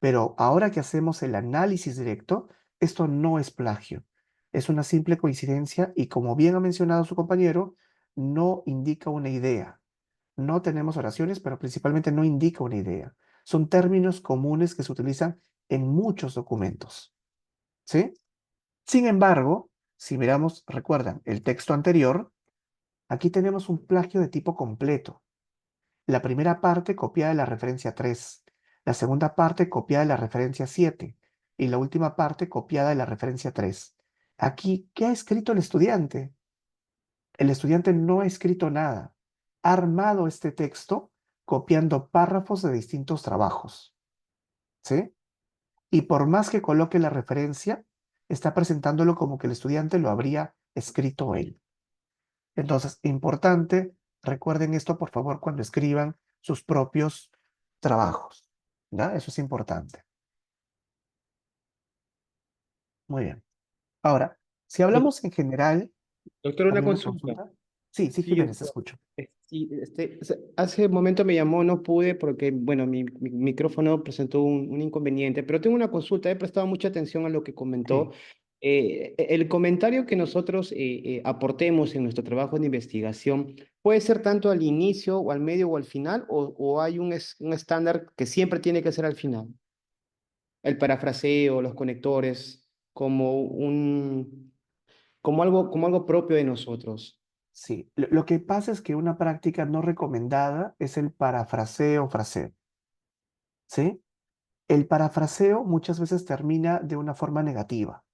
Pero ahora que hacemos el análisis directo, esto no es plagio. Es una simple coincidencia y como bien ha mencionado su compañero, no indica una idea. No tenemos oraciones, pero principalmente no indica una idea. Son términos comunes que se utilizan en muchos documentos. ¿Sí? Sin embargo, si miramos, recuerdan, el texto anterior, aquí tenemos un plagio de tipo completo. La primera parte copiada de la referencia 3, la segunda parte copiada de la referencia 7 y la última parte copiada de la referencia 3. Aquí, ¿qué ha escrito el estudiante? El estudiante no ha escrito nada. Ha armado este texto copiando párrafos de distintos trabajos. ¿Sí? Y por más que coloque la referencia, está presentándolo como que el estudiante lo habría escrito él. Entonces, importante, recuerden esto por favor cuando escriban sus propios trabajos. ¿Ya? Eso es importante. Muy bien. Ahora, si Doc- hablamos en general, Doctor, una ¿alguna consulta. consulta? Sí, sí, Sí, Jiménez, te doctor. escucho. Sí, hace un momento me llamó, no pude porque, bueno, mi micrófono presentó un inconveniente, pero tengo una consulta, he prestado mucha atención a lo que comentó. Sí. El comentario que nosotros aportemos en nuestro trabajo de investigación puede ser tanto al inicio o al medio o al final, o hay un estándar que siempre tiene que ser al final. el parafraseo, los conectores, como algo propio de nosotros. Sí, lo que pasa es que una práctica no recomendada es el parafraseo fraseo, ¿sí? El parafraseo muchas veces termina de una forma negativa.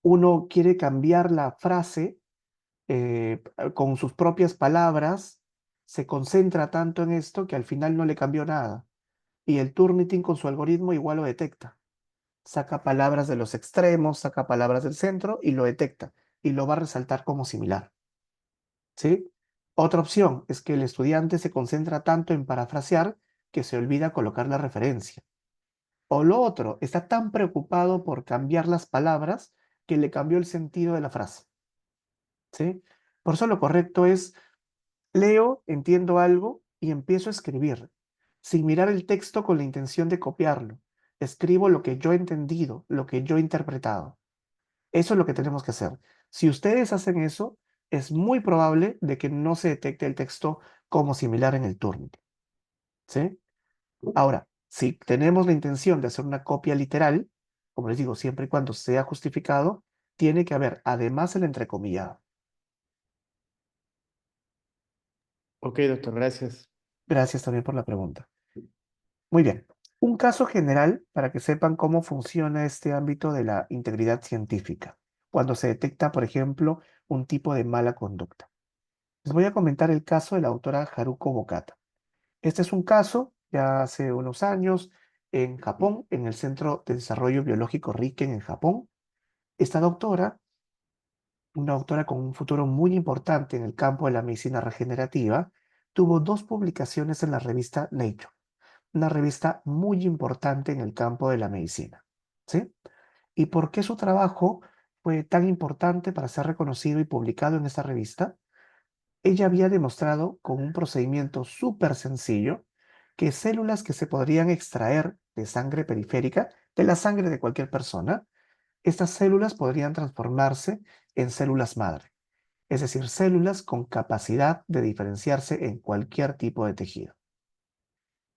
Uno quiere cambiar la frase con sus propias palabras, se concentra tanto en esto que al final no le cambió nada. Y el Turnitin con su algoritmo igual lo detecta. Saca palabras de los extremos, saca palabras del centro y lo detecta. Y lo va a resaltar como similar. ¿Sí? Otra opción es que el estudiante se concentra tanto en parafrasear que se olvida colocar la referencia. O lo otro, está tan preocupado por cambiar las palabras que le cambió el sentido de la frase. ¿Sí? Por eso lo correcto es, leo, entiendo algo y empiezo a escribir, sin mirar el texto con la intención de copiarlo. Escribo lo que yo he entendido, lo que yo he interpretado. Eso es lo que tenemos que hacer. Si ustedes hacen eso, es muy probable de que no se detecte el texto como similar en el Turnitin. ¿Sí? Ahora, si tenemos la intención de hacer una copia literal, como les digo, siempre y cuando sea justificado, tiene que haber además el entrecomillado. Ok, doctor, gracias. Gracias también por la pregunta. Muy bien. Un caso general para que sepan cómo funciona este ámbito de la integridad científica, cuando se detecta, por ejemplo, un tipo de mala conducta. Les voy a comentar el caso de la autora Haruko Bokata. Este es un caso ya hace unos años en Japón, en el Centro de Desarrollo Biológico Riken en Japón. Esta doctora, una doctora con un futuro muy importante en el campo de la medicina regenerativa, tuvo 2 publicaciones en la revista Nature, una revista muy importante en el campo de la medicina. ¿Sí? ¿Y por qué su trabajo fue tan importante para ser reconocido y publicado en esta revista? Ella había demostrado con un procedimiento súper sencillo que células que se podrían extraer de sangre periférica, de la sangre de cualquier persona, estas células podrían transformarse en células madre, es decir, células con capacidad de diferenciarse en cualquier tipo de tejido.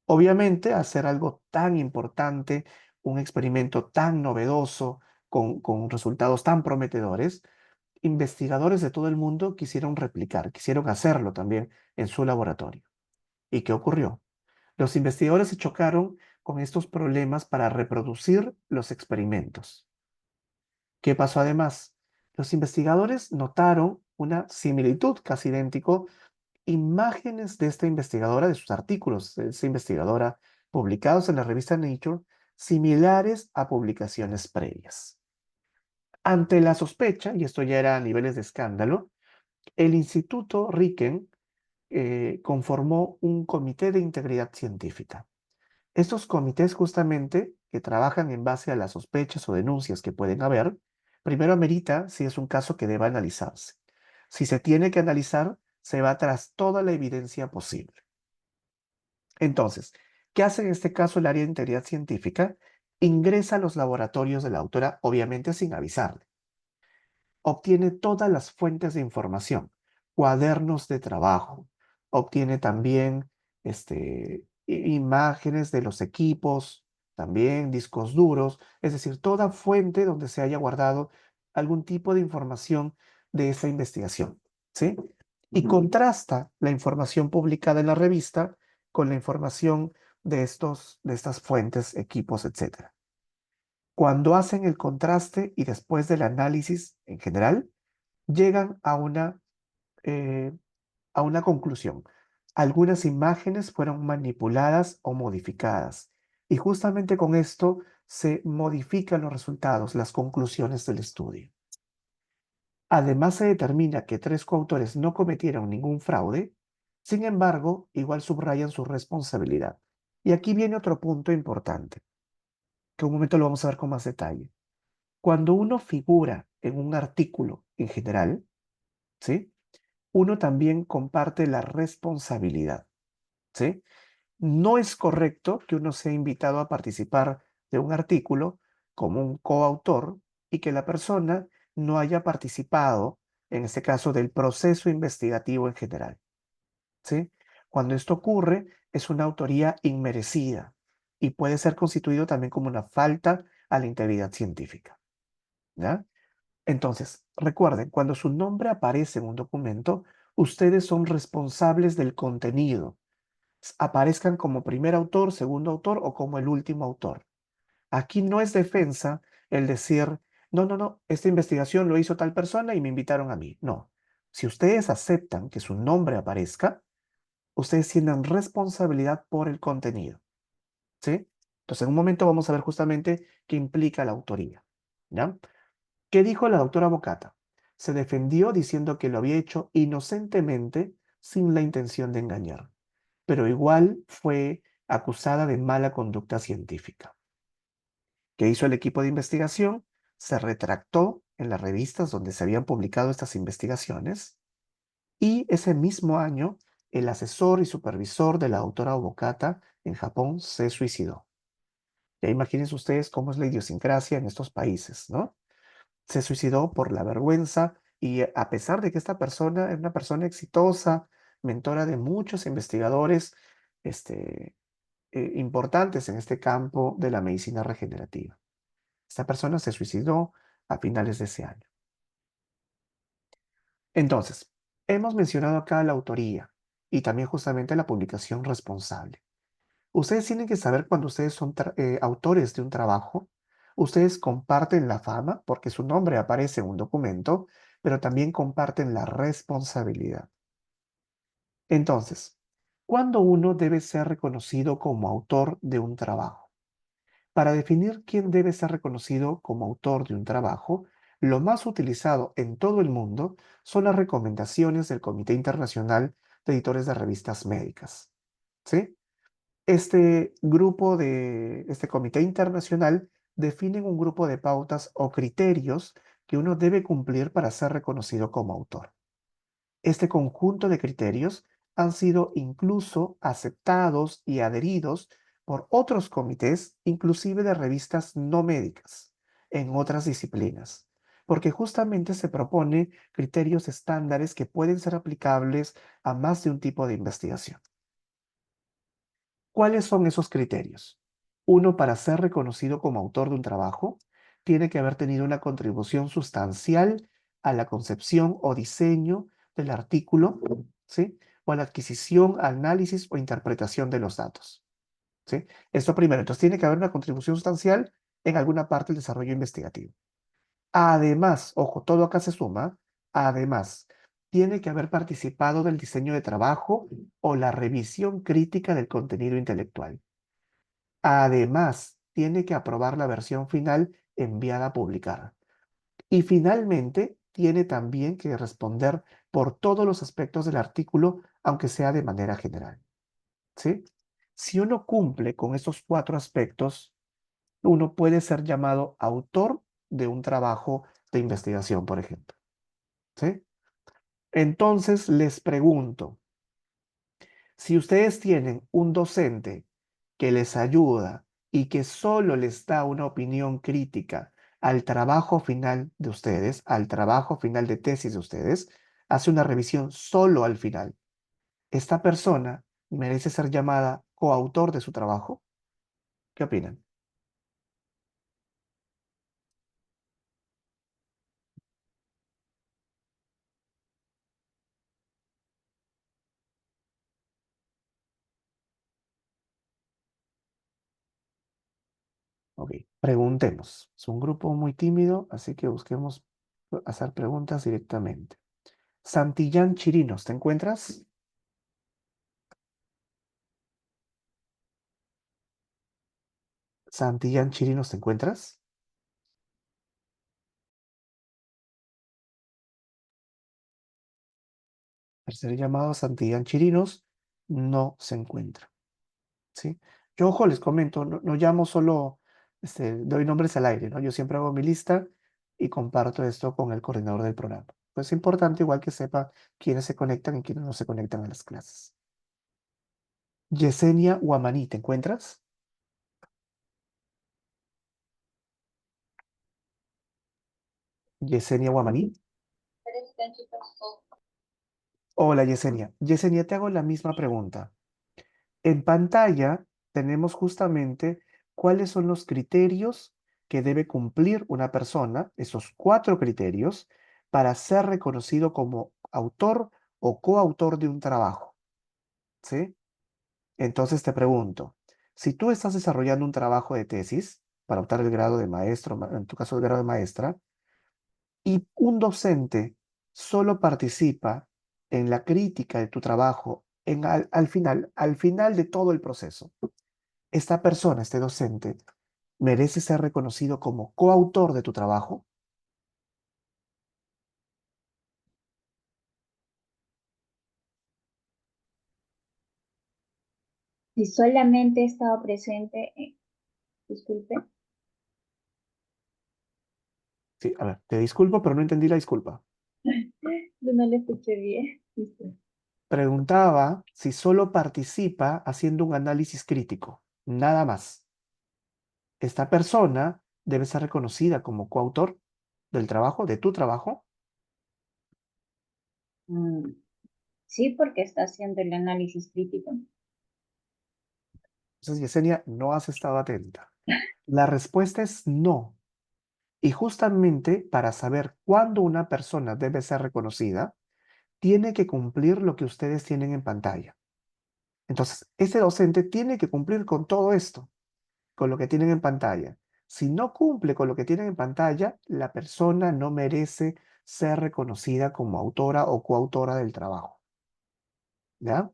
Obviamente, hacer algo tan importante, un experimento tan novedoso, con resultados tan prometedores, investigadores de todo el mundo quisieron replicar, quisieron hacerlo también en su laboratorio. ¿Y qué ocurrió? Los investigadores se chocaron con estos problemas para reproducir los experimentos. ¿Qué pasó además? Los investigadores notaron una similitud casi idéntico, imágenes de esta investigadora, de sus artículos de esta investigadora publicados en la revista Nature, similares a publicaciones previas. Ante la sospecha, y esto ya era a niveles de escándalo, el Instituto Riken conformó un comité de integridad científica. Estos comités justamente que trabajan en base a las sospechas o denuncias que pueden haber, primero amerita si es un caso que deba analizarse. Si se tiene que analizar, se va tras toda la evidencia posible. Entonces, ¿qué hace en este caso el área de integridad científica? Ingresa a los laboratorios de la autora, obviamente sin avisarle. Obtiene todas las fuentes de información, cuadernos de trabajo, obtiene también imágenes de los equipos, también discos duros, es decir, toda fuente donde se haya guardado algún tipo de información de esa investigación, ¿sí? Y contrasta la información publicada en la revista con la información de estas fuentes, equipos, etcétera. Cuando hacen el contraste y después del análisis en general, llegan eh, a una conclusión. Algunas imágenes fueron manipuladas o modificadas. Y justamente con esto se modifican los resultados, las conclusiones del estudio. Además, se determina que 3 coautores no cometieron ningún fraude. Sin embargo, igual subrayan su responsabilidad. Y aquí viene otro punto importante, que un momento lo vamos a ver con más detalle. Cuando uno figura en un artículo en general, ¿sí? Uno también comparte la responsabilidad, ¿sí? No es correcto que uno sea invitado a participar de un artículo como un coautor y que la persona no haya participado, en este caso, del proceso investigativo en general, ¿sí? Cuando esto ocurre, es una autoría inmerecida. y puede ser constituido también como una falta a la integridad científica. ¿Ya? Entonces, recuerden, cuando su nombre aparece en un documento, ustedes son responsables del contenido. Aparezcan como primer autor, segundo autor o como el último autor. Aquí no es defensa el decir, no, no, no, esta investigación lo hizo tal persona y me invitaron a mí. No. Si ustedes aceptan que su nombre aparezca, ustedes tienen responsabilidad por el contenido. ¿Sí? Entonces, en un momento vamos a ver justamente qué implica la autoría. ¿Ya? ¿Qué dijo la doctora Bocata? Se defendió diciendo que lo había hecho inocentemente sin la intención de engañar, pero igual fue acusada de mala conducta científica. ¿Qué hizo el equipo de investigación? Se retractó en las revistas donde se habían publicado estas investigaciones y ese mismo año el asesor y supervisor de la doctora Obokata en Japón se suicidó. Ya imagínense ustedes cómo es la idiosincrasia en estos países, ¿no? Se suicidó por la vergüenza y a pesar de que esta persona era una persona exitosa, mentora de muchos investigadores importantes en este campo de la medicina regenerativa. Esta persona se suicidó a finales de ese año. Entonces, hemos mencionado acá la autoría y también justamente la publicación responsable. Ustedes tienen que saber cuando ustedes son autores de un trabajo, ustedes comparten la fama porque su nombre aparece en un documento, pero también comparten la responsabilidad. Entonces, ¿cuándo uno debe ser reconocido como autor de un trabajo? Para definir quién debe ser reconocido como autor de un trabajo, lo más utilizado en todo el mundo son las recomendaciones del Comité Internacional de Editores de Revistas Médicas. ¿Sí? Este comité internacional define un grupo de pautas o criterios que uno debe cumplir para ser reconocido como autor. Este conjunto de criterios han sido incluso aceptados y adheridos por otros comités, inclusive de revistas no médicas, en otras disciplinas, porque justamente se propone criterios estándares que pueden ser aplicables a más de un tipo de investigación. ¿Cuáles son esos criterios? Uno, para ser reconocido como autor de un trabajo, tiene que haber tenido una contribución sustancial a la concepción o diseño del artículo, ¿sí? O a la adquisición, análisis o interpretación de los datos, ¿sí? Esto primero, entonces tiene que haber una contribución sustancial en alguna parte del desarrollo investigativo. Además, ojo, todo acá se suma, además, tiene que haber participado del diseño de trabajo o la revisión crítica del contenido intelectual. Además, tiene que aprobar la versión final enviada a publicar. Y finalmente, tiene también que responder por todos los aspectos del artículo, aunque sea de manera general. ¿Sí? Si uno cumple con estos 4 aspectos, uno puede ser llamado autor de un trabajo de investigación, por ejemplo. ¿Sí? Entonces, les pregunto, si ustedes tienen un docente que les ayuda y que solo les da una opinión crítica al trabajo final de ustedes, al trabajo final de tesis de ustedes, hace una revisión solo al final, ¿esta persona merece ser llamada coautor de su trabajo? ¿Qué opinan? Ok, preguntemos. Es un grupo muy tímido, así que busquemos hacer preguntas directamente. Santillán Chirinos, ¿te encuentras? Santillán Chirinos, ¿te encuentras? Tercer llamado, Santillán Chirinos, no se encuentra. ¿Sí? Yo, ojo, les comento, no llamo solo, doy nombres al aire, ¿no? Yo siempre hago mi lista y comparto esto con el coordinador del programa. Pues es importante igual que sepa quiénes se conectan y quiénes no se conectan a las clases. Yesenia Guamaní, ¿te encuentras? Yesenia Guamaní. Hola, Yesenia. Yesenia, te hago la misma pregunta. En pantalla tenemos justamente cuáles son los criterios que debe cumplir una persona, esos 4 criterios, para ser reconocido como autor o coautor de un trabajo, ¿sí? Entonces te pregunto, si tú estás desarrollando un trabajo de tesis para optar el grado de maestro, en tu caso el grado de maestra, y un docente solo participa en la crítica de tu trabajo al final de todo el proceso, esta persona, este docente, merece ser reconocido como coautor de tu trabajo. Si solamente he estado presente, disculpe. Sí, a ver, te disculpo, pero no entendí la disculpa. No le escuché bien. Disculpe. Preguntaba si solo participa haciendo un análisis crítico, nada más. Esta persona debe ser reconocida como coautor del trabajo, de tu trabajo. Sí, porque está haciendo el análisis crítico. Entonces, Yesenia, no has estado atenta. La respuesta es no. Y justamente para saber cuándo una persona debe ser reconocida, tiene que cumplir lo que ustedes tienen en pantalla. Entonces, ese docente tiene que cumplir con todo esto, con lo que tienen en pantalla. Si no cumple con lo que tienen en pantalla, la persona no merece ser reconocida como autora o coautora del trabajo. ¿Ya?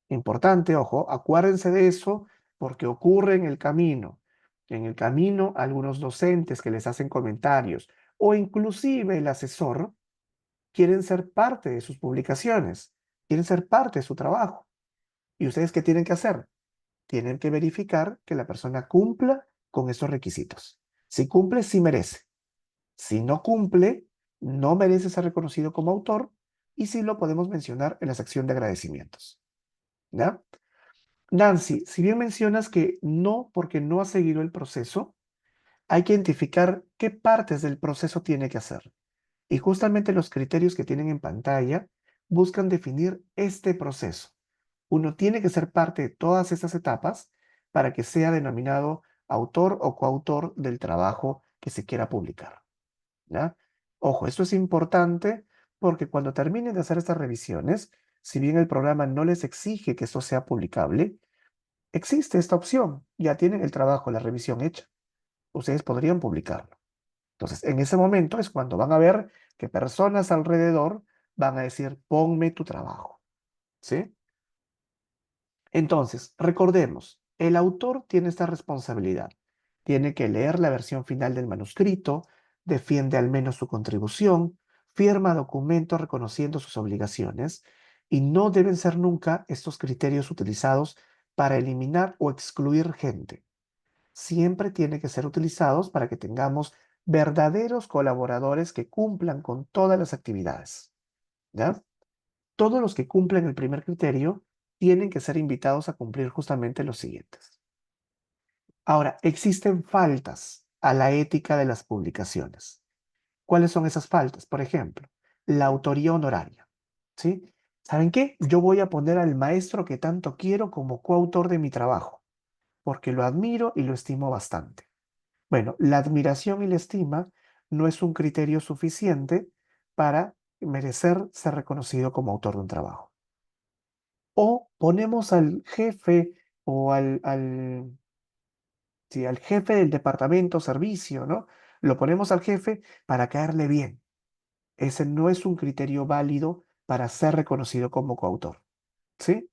Importante, ojo, acuérdense de eso porque ocurre en el camino. En el camino, algunos docentes que les hacen comentarios o inclusive el asesor quieren ser parte de sus publicaciones, quieren ser parte de su trabajo. ¿Y ustedes qué tienen que hacer? Tienen que verificar que la persona cumpla con esos requisitos. Si cumple, sí merece. Si no cumple, no merece ser reconocido como autor y sí lo podemos mencionar en la sección de agradecimientos. ¿Ya? Nancy, si bien mencionas que no porque no ha seguido el proceso, hay que identificar qué partes del proceso tiene que hacer. Y justamente los criterios que tienen en pantalla buscan definir este proceso. Uno tiene que ser parte de todas estas etapas para que sea denominado autor o coautor del trabajo que se quiera publicar. ¿Ya? Ojo, esto es importante porque cuando terminen de hacer estas revisiones, si bien el programa no les exige que esto sea publicable, existe esta opción. Ya tienen el trabajo, la revisión hecha. Ustedes podrían publicarlo. Entonces, en ese momento es cuando van a ver que personas alrededor van a decir, ponme tu trabajo. ¿Sí? Entonces, recordemos, el autor tiene esta responsabilidad. Tiene que leer la versión final del manuscrito, defiende al menos su contribución, firma documentos reconociendo sus obligaciones y no deben ser nunca estos criterios utilizados para eliminar o excluir gente. Siempre tiene que ser utilizados para que tengamos verdaderos colaboradores que cumplan con todas las actividades. ¿Ya? Todos los que cumplen el primer criterio tienen que ser invitados a cumplir justamente los siguientes. Ahora, existen faltas a la ética de las publicaciones. ¿Cuáles son esas faltas? Por ejemplo, la autoría honoraria. ¿Sí? ¿Saben qué? Yo voy a poner al maestro que tanto quiero como coautor de mi trabajo, porque lo admiro y lo estimo bastante. Bueno, la admiración y la estima no es un criterio suficiente para merecer ser reconocido como autor de un trabajo. O ponemos al jefe o sí, al jefe del departamento servicio, ¿no? Lo ponemos al jefe para caerle bien. Ese no es un criterio válido para ser reconocido como coautor, ¿sí?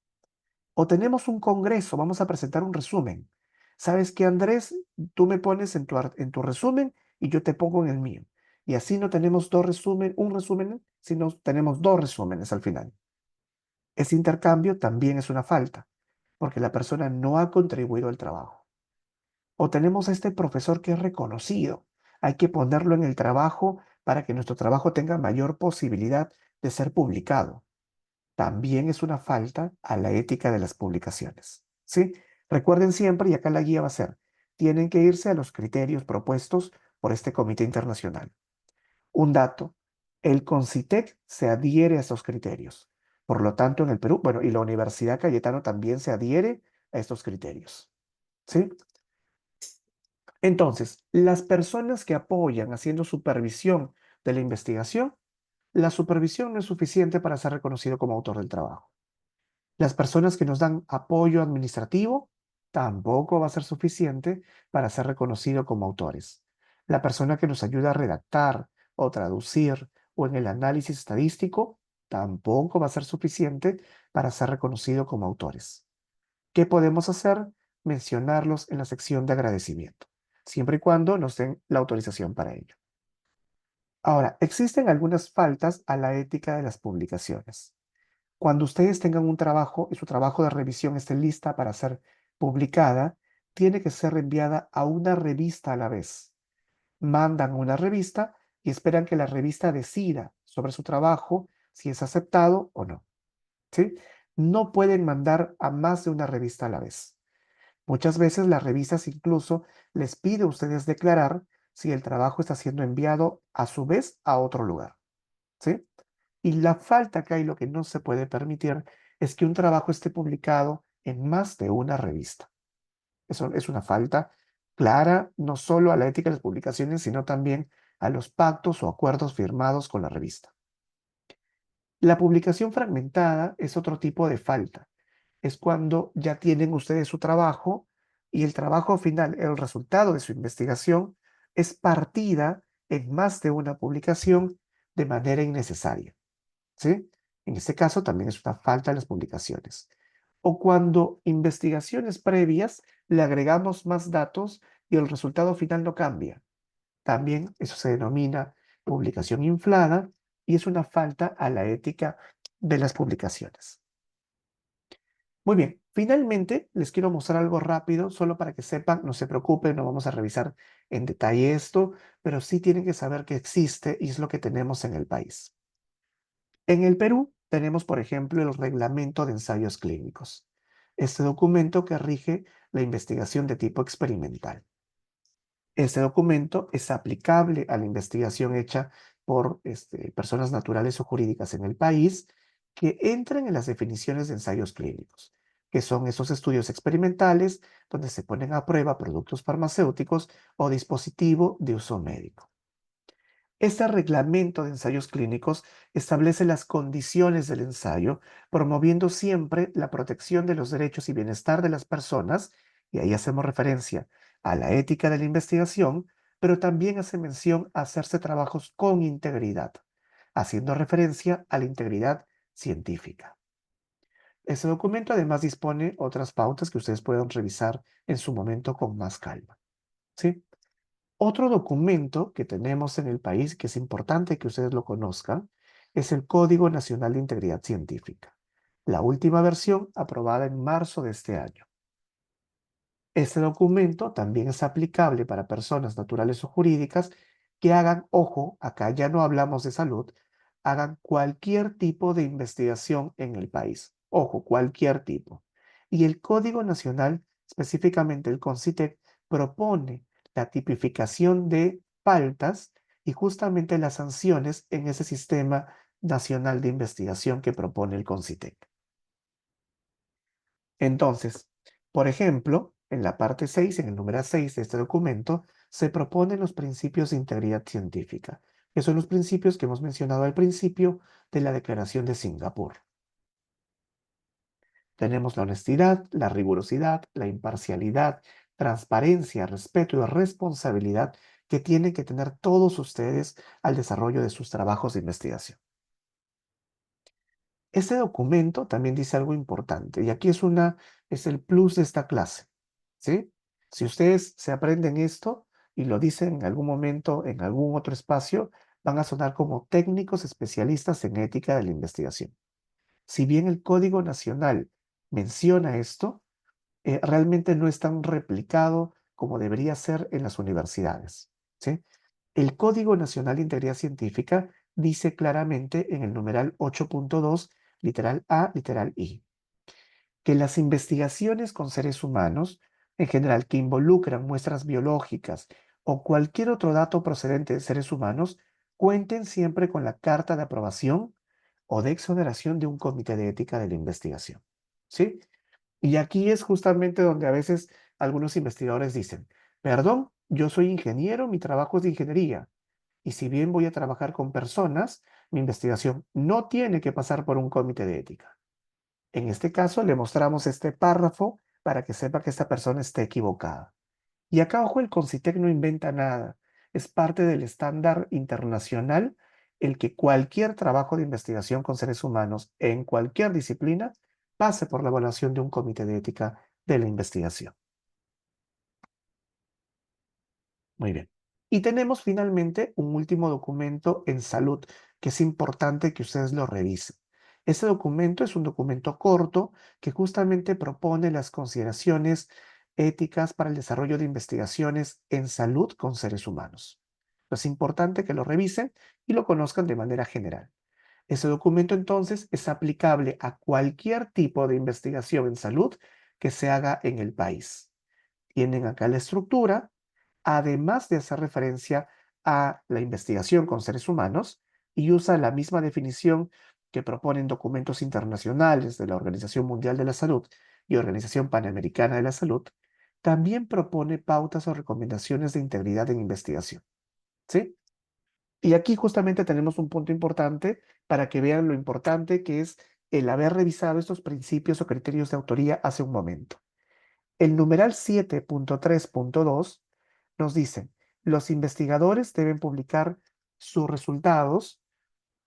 O tenemos un congreso, vamos a presentar un resumen. ¿Sabes qué, Andrés? Tú me pones en tu resumen y yo te pongo en el mío. Y así no tenemos un resumen, sino tenemos 2 resúmenes al final. Ese intercambio también es una falta, porque la persona no ha contribuido al trabajo. O tenemos a este profesor que es reconocido. Hay que ponerlo en el trabajo para que nuestro trabajo tenga mayor posibilidad de ser publicado. También es una falta a la ética de las publicaciones. ¿Sí? Recuerden siempre, y acá la guía va a ser, tienen que irse a los criterios propuestos por este comité internacional. Un dato, el CONCITEC se adhiere a estos criterios. Por lo tanto, en el Perú, bueno, y la Universidad Cayetano también se adhiere a estos criterios. ¿Sí? Entonces, las personas que apoyan haciendo supervisión de la investigación, la supervisión no es suficiente para ser reconocido como autor del trabajo. Las personas que nos dan apoyo administrativo tampoco va a ser suficiente para ser reconocido como autores. La persona que nos ayuda a redactar o traducir o en el análisis estadístico tampoco va a ser suficiente para ser reconocido como autores. ¿Qué podemos hacer? Mencionarlos en la sección de agradecimiento, siempre y cuando nos den la autorización para ello. Ahora, existen algunas faltas a la ética de las publicaciones. Cuando ustedes tengan un trabajo y su trabajo de revisión esté lista para ser publicada, tiene que ser enviada a una revista a la vez. Mandan una revista y esperan que la revista decida sobre su trabajo si es aceptado o no. ¿Sí? No pueden mandar a más de una revista a la vez. Muchas veces las revistas incluso les pide a ustedes declarar si el trabajo está siendo enviado a su vez a otro lugar. ¿Sí? Y la falta que hay, lo que no se puede permitir, es que un trabajo esté publicado en más de una revista. Eso es una falta clara, no solo a la ética de las publicaciones, sino también a los pactos o acuerdos firmados con la revista. La publicación fragmentada es otro tipo de falta. Es cuando ya tienen ustedes su trabajo y el trabajo final, el resultado de su investigación, es partida en más de una publicación de manera innecesaria. ¿Sí? En este caso también es una falta de las publicaciones. O cuando investigaciones previas le agregamos más datos y el resultado final no cambia. También eso se denomina publicación inflada y es una falta a la ética de las publicaciones. Muy bien, finalmente les quiero mostrar algo rápido, solo para que sepan, no se preocupen, no vamos a revisar en detalle esto, pero sí tienen que saber que existe y es lo que tenemos en el país. En el Perú tenemos, por ejemplo, el Reglamento de Ensayos Clínicos. Este documento que rige la investigación de tipo experimental. Este documento es aplicable a la investigación hecha por personas naturales o jurídicas en el país que entran en las definiciones de ensayos clínicos, que son esos estudios experimentales donde se ponen a prueba productos farmacéuticos o dispositivo de uso médico. Este reglamento de ensayos clínicos establece las condiciones del ensayo, promoviendo siempre la protección de los derechos y bienestar de las personas, y ahí hacemos referencia a la ética de la investigación, pero también hace mención a hacerse trabajos con integridad, haciendo referencia a la integridad científica. Este documento además dispone otras pautas que ustedes pueden revisar en su momento con más calma. ¿Sí? Otro documento que tenemos en el país, que es importante que ustedes lo conozcan, es el Código Nacional de Integridad Científica, la última versión aprobada en marzo de este año. Este documento también es aplicable para personas naturales o jurídicas que hagan, ojo, acá ya no hablamos de salud, hagan cualquier tipo de investigación en el país. Ojo, cualquier tipo. Y el Código Nacional, específicamente el CONCITEC, propone la tipificación de faltas y justamente las sanciones en ese sistema nacional de investigación que propone el CONCITEC. Entonces, por ejemplo, en la parte 6, en el número 6 de este documento, se proponen los principios de integridad científica, que son los principios que hemos mencionado al principio de la Declaración de Singapur. Tenemos la honestidad, la rigurosidad, la imparcialidad, transparencia, respeto y responsabilidad que tienen que tener todos ustedes al desarrollo de sus trabajos de investigación. Este documento también dice algo importante, y aquí es el plus de esta clase, ¿sí? Si ustedes se aprenden esto y lo dicen en algún momento, en algún otro espacio, van a sonar como técnicos especialistas en ética de la investigación. Si bien el Código Nacional menciona esto, realmente no es tan replicado como debería ser en las universidades, ¿sí? El Código Nacional de Integridad Científica dice claramente en el numeral 8.2, literal A, literal I, que las investigaciones con seres humanos, en general que involucran muestras biológicas o cualquier otro dato procedente de seres humanos, cuenten siempre con la carta de aprobación o de exoneración de un comité de ética de la investigación, ¿sí? Y aquí es justamente donde a veces algunos investigadores dicen, perdón, yo soy ingeniero, mi trabajo es de ingeniería. Y si bien voy a trabajar con personas, mi investigación no tiene que pasar por un comité de ética. En este caso, le mostramos este párrafo para que sepa que esta persona está equivocada. Y acá, ojo, el CONCITEC no inventa nada. Es parte del estándar internacional el que cualquier trabajo de investigación con seres humanos en cualquier disciplina pase por la evaluación de un comité de ética de la investigación. Muy bien. Y tenemos finalmente un último documento en salud que es importante que ustedes lo revisen. Este documento es un documento corto que justamente propone las consideraciones éticas para el desarrollo de investigaciones en salud con seres humanos. Es importante que lo revisen y lo conozcan de manera general. Ese documento entonces es aplicable a cualquier tipo de investigación en salud que se haga en el país. Tienen acá la estructura, además de hacer referencia a la investigación con seres humanos, y usa la misma definición que proponen documentos internacionales de la Organización Mundial de la Salud y Organización Panamericana de la Salud, también propone pautas o recomendaciones de integridad en investigación. ¿Sí? Y aquí justamente tenemos un punto importante para que vean lo importante que es el haber revisado estos principios o criterios de autoría hace un momento. El numeral 7.3.2 nos dice, los investigadores deben publicar sus resultados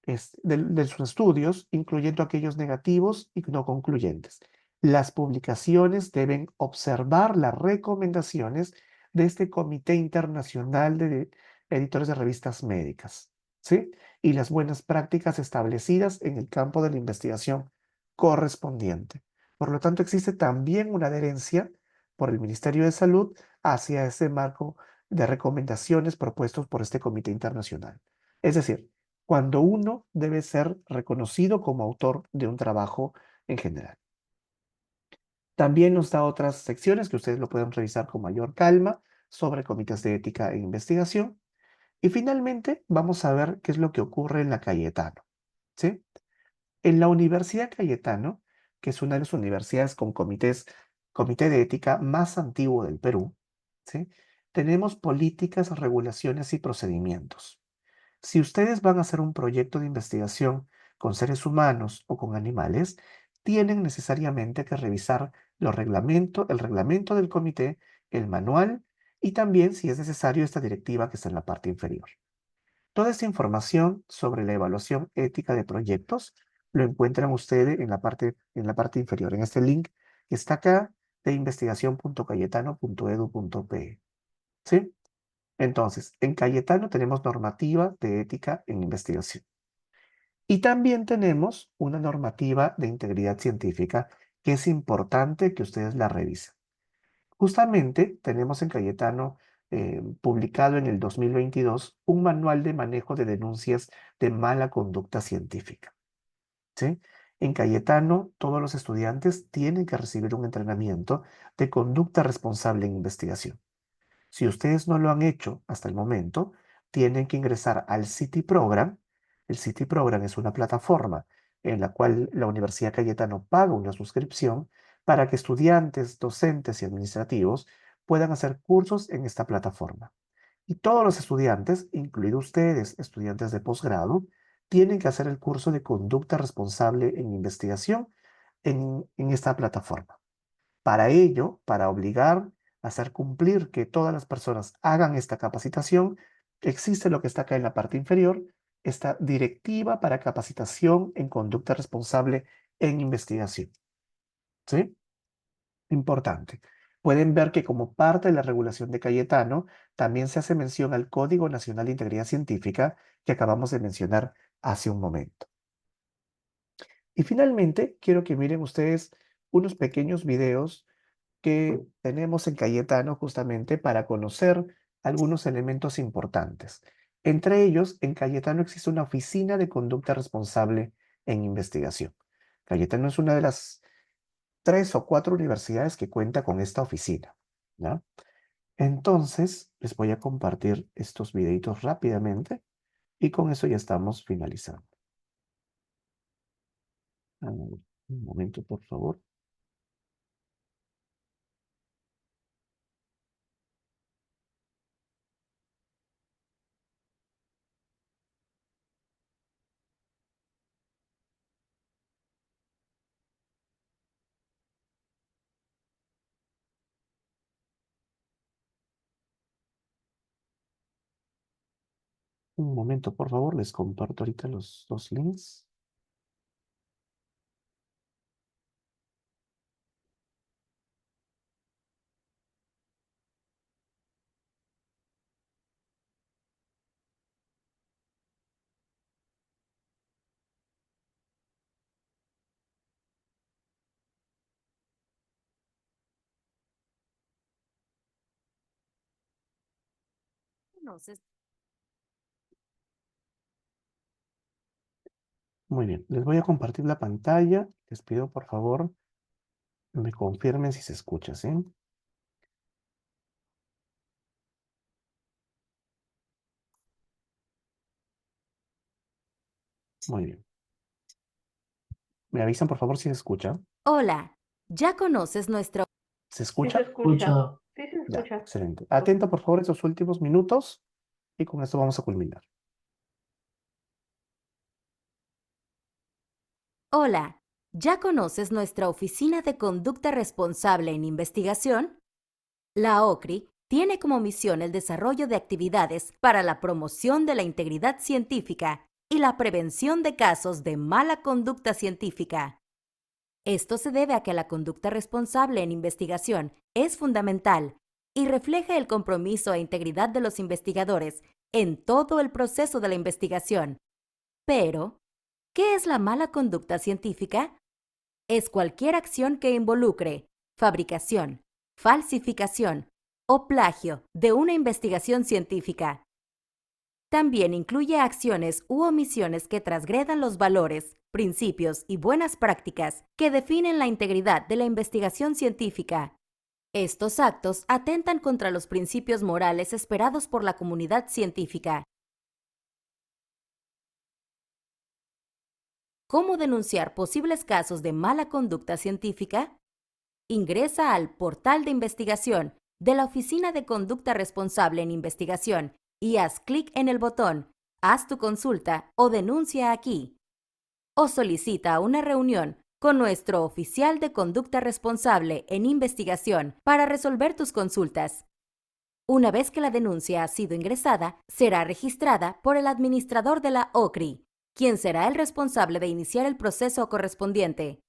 de sus estudios, incluyendo aquellos negativos y no concluyentes. Las publicaciones deben observar las recomendaciones de este Comité Internacional de Editores de Revistas Médicas, ¿sí? Y las buenas prácticas establecidas en el campo de la investigación correspondiente. Por lo tanto, existe también una adherencia por el Ministerio de Salud hacia ese marco de recomendaciones propuestos por este Comité Internacional. Es decir, cuando uno debe ser reconocido como autor de un trabajo en general. También nos da otras secciones que ustedes lo pueden revisar con mayor calma sobre comités de ética e investigación. Y finalmente vamos a ver qué es lo que ocurre en la Cayetano, ¿sí? En la Universidad Cayetano, que es una de las universidades con comité de ética más antiguo del Perú, ¿sí? Tenemos políticas, regulaciones y procedimientos. Si ustedes van a hacer un proyecto de investigación con seres humanos o con animales, tienen necesariamente que revisar el reglamento del comité, el manual y también, si es necesario, esta directiva que está en la parte inferior. Toda esta información sobre la evaluación ética de proyectos lo encuentran ustedes en la parte inferior, en este link que está acá de investigación.cayetano.edu.pe. ¿Sí? Entonces, en Cayetano tenemos normativa de ética en investigación. Y también tenemos una normativa de integridad científica que es importante que ustedes la revisen. Justamente tenemos en Cayetano, publicado en el 2022, un manual de manejo de denuncias de mala conducta científica. ¿Sí? En Cayetano, todos los estudiantes tienen que recibir un entrenamiento de conducta responsable en investigación. Si ustedes no lo han hecho hasta el momento, tienen que ingresar al City Program. El City Program es una plataforma en la cual la Universidad Cayetano paga una suscripción para que estudiantes, docentes y administrativos puedan hacer cursos en esta plataforma. Y todos los estudiantes, incluidos ustedes, estudiantes de posgrado, tienen que hacer el curso de conducta responsable en investigación en esta plataforma. Para ello, para obligar a hacer cumplir que todas las personas hagan esta capacitación, existe lo que está acá en la parte inferior, esta directiva para capacitación en conducta responsable en investigación. ¿Sí? Importante. Pueden ver que como parte de la regulación de Cayetano, también se hace mención al Código Nacional de Integridad Científica que acabamos de mencionar hace un momento. Y finalmente, quiero que miren ustedes unos pequeños videos que tenemos en Cayetano justamente para conocer algunos elementos importantes. Entre ellos, en Cayetano existe una oficina de conducta responsable en investigación. Cayetano es una de las 3 o 4 universidades que cuenta con esta oficina, ¿no? Entonces, les voy a compartir estos videitos rápidamente y con eso ya estamos finalizando. Un momento, por favor. Un momento, por favor, les comparto ahorita los dos links. Muy bien, les voy a compartir la pantalla. Les pido, por favor, me confirmen si se escucha, ¿sí? Muy bien. ¿Me avisan, por favor, si se escucha? Hola, ¿ya conoces nuestro... ¿Se Sí escucha? se escucha. Escucha. Sí se Ya, escucha. excelente. Atento, por favor, estos últimos minutos y con esto vamos a culminar. Hola, ¿ya conoces nuestra Oficina de Conducta Responsable en Investigación? La OCRI tiene como misión el desarrollo de actividades para la promoción de la integridad científica y la prevención de casos de mala conducta científica. Esto se debe a que la conducta responsable en investigación es fundamental y refleja el compromiso e integridad de los investigadores en todo el proceso de la investigación. Pero, ¿qué es la mala conducta científica? Es cualquier acción que involucre fabricación, falsificación o plagio de una investigación científica. También incluye acciones u omisiones que transgredan los valores, principios y buenas prácticas que definen la integridad de la investigación científica. Estos actos atentan contra los principios morales esperados por la comunidad científica. ¿Cómo denunciar posibles casos de mala conducta científica? Ingresa al portal de investigación de la Oficina de Conducta Responsable en Investigación y haz clic en el botón Haz tu consulta o denuncia aquí. O solicita una reunión con nuestro oficial de conducta responsable en investigación para resolver tus consultas. Una vez que la denuncia ha sido ingresada, será registrada por el administrador de la OCRI, quien será el responsable de iniciar el proceso correspondiente.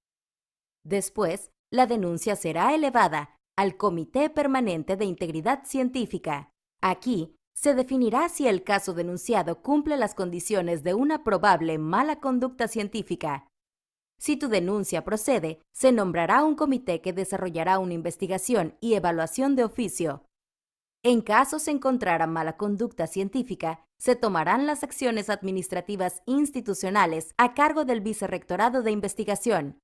Después, la denuncia será elevada al Comité Permanente de Integridad Científica. Aquí se definirá si el caso denunciado cumple las condiciones de una probable mala conducta científica. Si tu denuncia procede, se nombrará un comité que desarrollará una investigación y evaluación de oficio. En caso se encontrara mala conducta científica, se tomarán las acciones administrativas institucionales a cargo del Vicerrectorado de Investigación.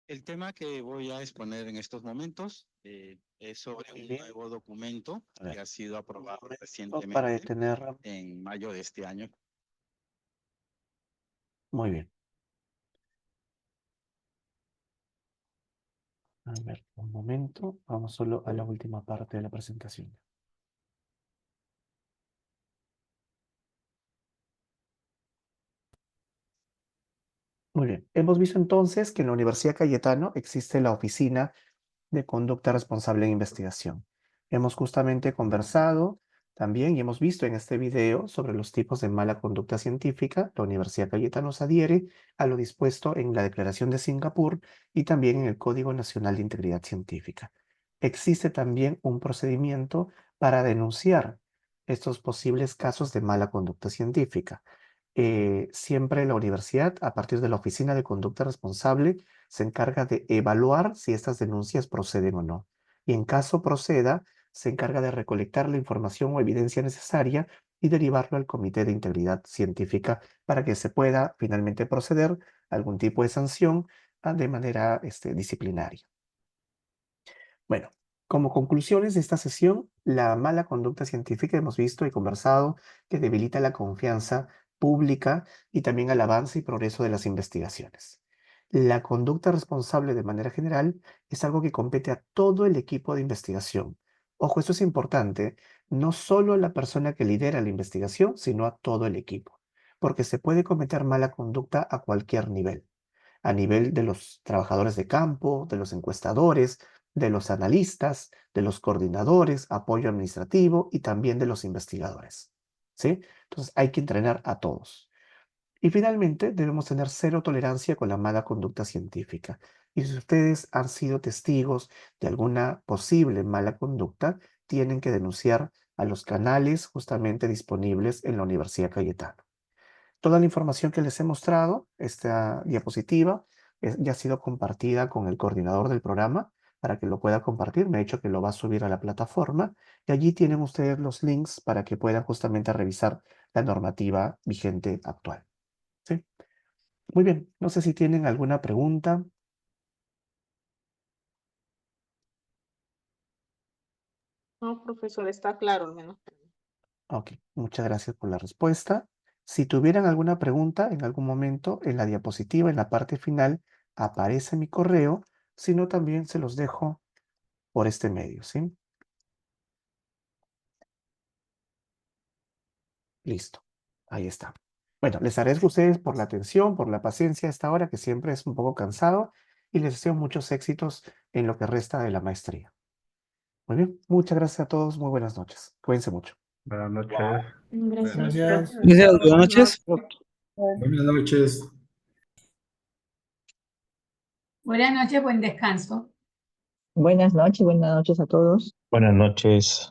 El tema que voy a exponer en estos momentos es sobre un Bien. nuevo documento A ver. que ha sido aprobado Para recientemente detener. en mayo de este año. Muy bien. A ver, un momento. Vamos solo a la última parte de la presentación. Muy bien. Hemos visto entonces que en la Universidad Cayetano existe la Oficina de Conducta Responsable en Investigación. Hemos justamente conversado también y hemos visto en este video sobre los tipos de mala conducta científica. La Universidad Cayetano se adhiere a lo dispuesto en la Declaración de Singapur y también en el Código Nacional de Integridad Científica. Existe también un procedimiento para denunciar estos posibles casos de mala conducta científica. Siempre la universidad, a partir de la Oficina de Conducta Responsable, se encarga de evaluar si estas denuncias proceden o no. Y en caso proceda, se encarga de recolectar la información o evidencia necesaria y derivarlo al Comité de Integridad Científica para que se pueda finalmente proceder a algún tipo de sanción de manera disciplinaria. Bueno, como conclusiones de esta sesión, la mala conducta científica hemos visto y conversado que debilita la confianza pública y también al avance y progreso de las investigaciones. La conducta responsable de manera general es algo que compete a todo el equipo de investigación. Ojo, esto es importante, no solo a la persona que lidera la investigación, sino a todo el equipo, porque se puede cometer mala conducta a cualquier nivel, a nivel de los trabajadores de campo, de los encuestadores, de los analistas, de los coordinadores, apoyo administrativo y también de los investigadores, ¿sí? Entonces hay que entrenar a todos. Y finalmente, debemos tener cero tolerancia con la mala conducta científica. Y si ustedes han sido testigos de alguna posible mala conducta, tienen que denunciar a los canales justamente disponibles en la Universidad Cayetano. Toda la información que les he mostrado, esta diapositiva, ya ha sido compartida con el coordinador del programa para que lo pueda compartir. Me ha dicho que lo va a subir a la plataforma y allí tienen ustedes los links para que puedan justamente revisar la normativa vigente actual. ¿Sí? Muy bien, no sé si tienen alguna pregunta. No, profesor, está claro al menos. Ok, muchas gracias por la respuesta. Si tuvieran alguna pregunta en algún momento en la diapositiva, en la parte final, aparece mi correo, si no también se los dejo por este medio, ¿sí? Listo, ahí está. Bueno, les agradezco a ustedes por la atención, por la paciencia a esta hora, que siempre es un poco cansado, y les deseo muchos éxitos en lo que resta de la maestría. Muy bien, muchas gracias a todos, muy buenas noches. Cuídense mucho. Buenas noches. Gracias. Gracias. Buenas noches. Buenas noches. Buenas noches, buen descanso. Buenas noches a todos. Buenas noches.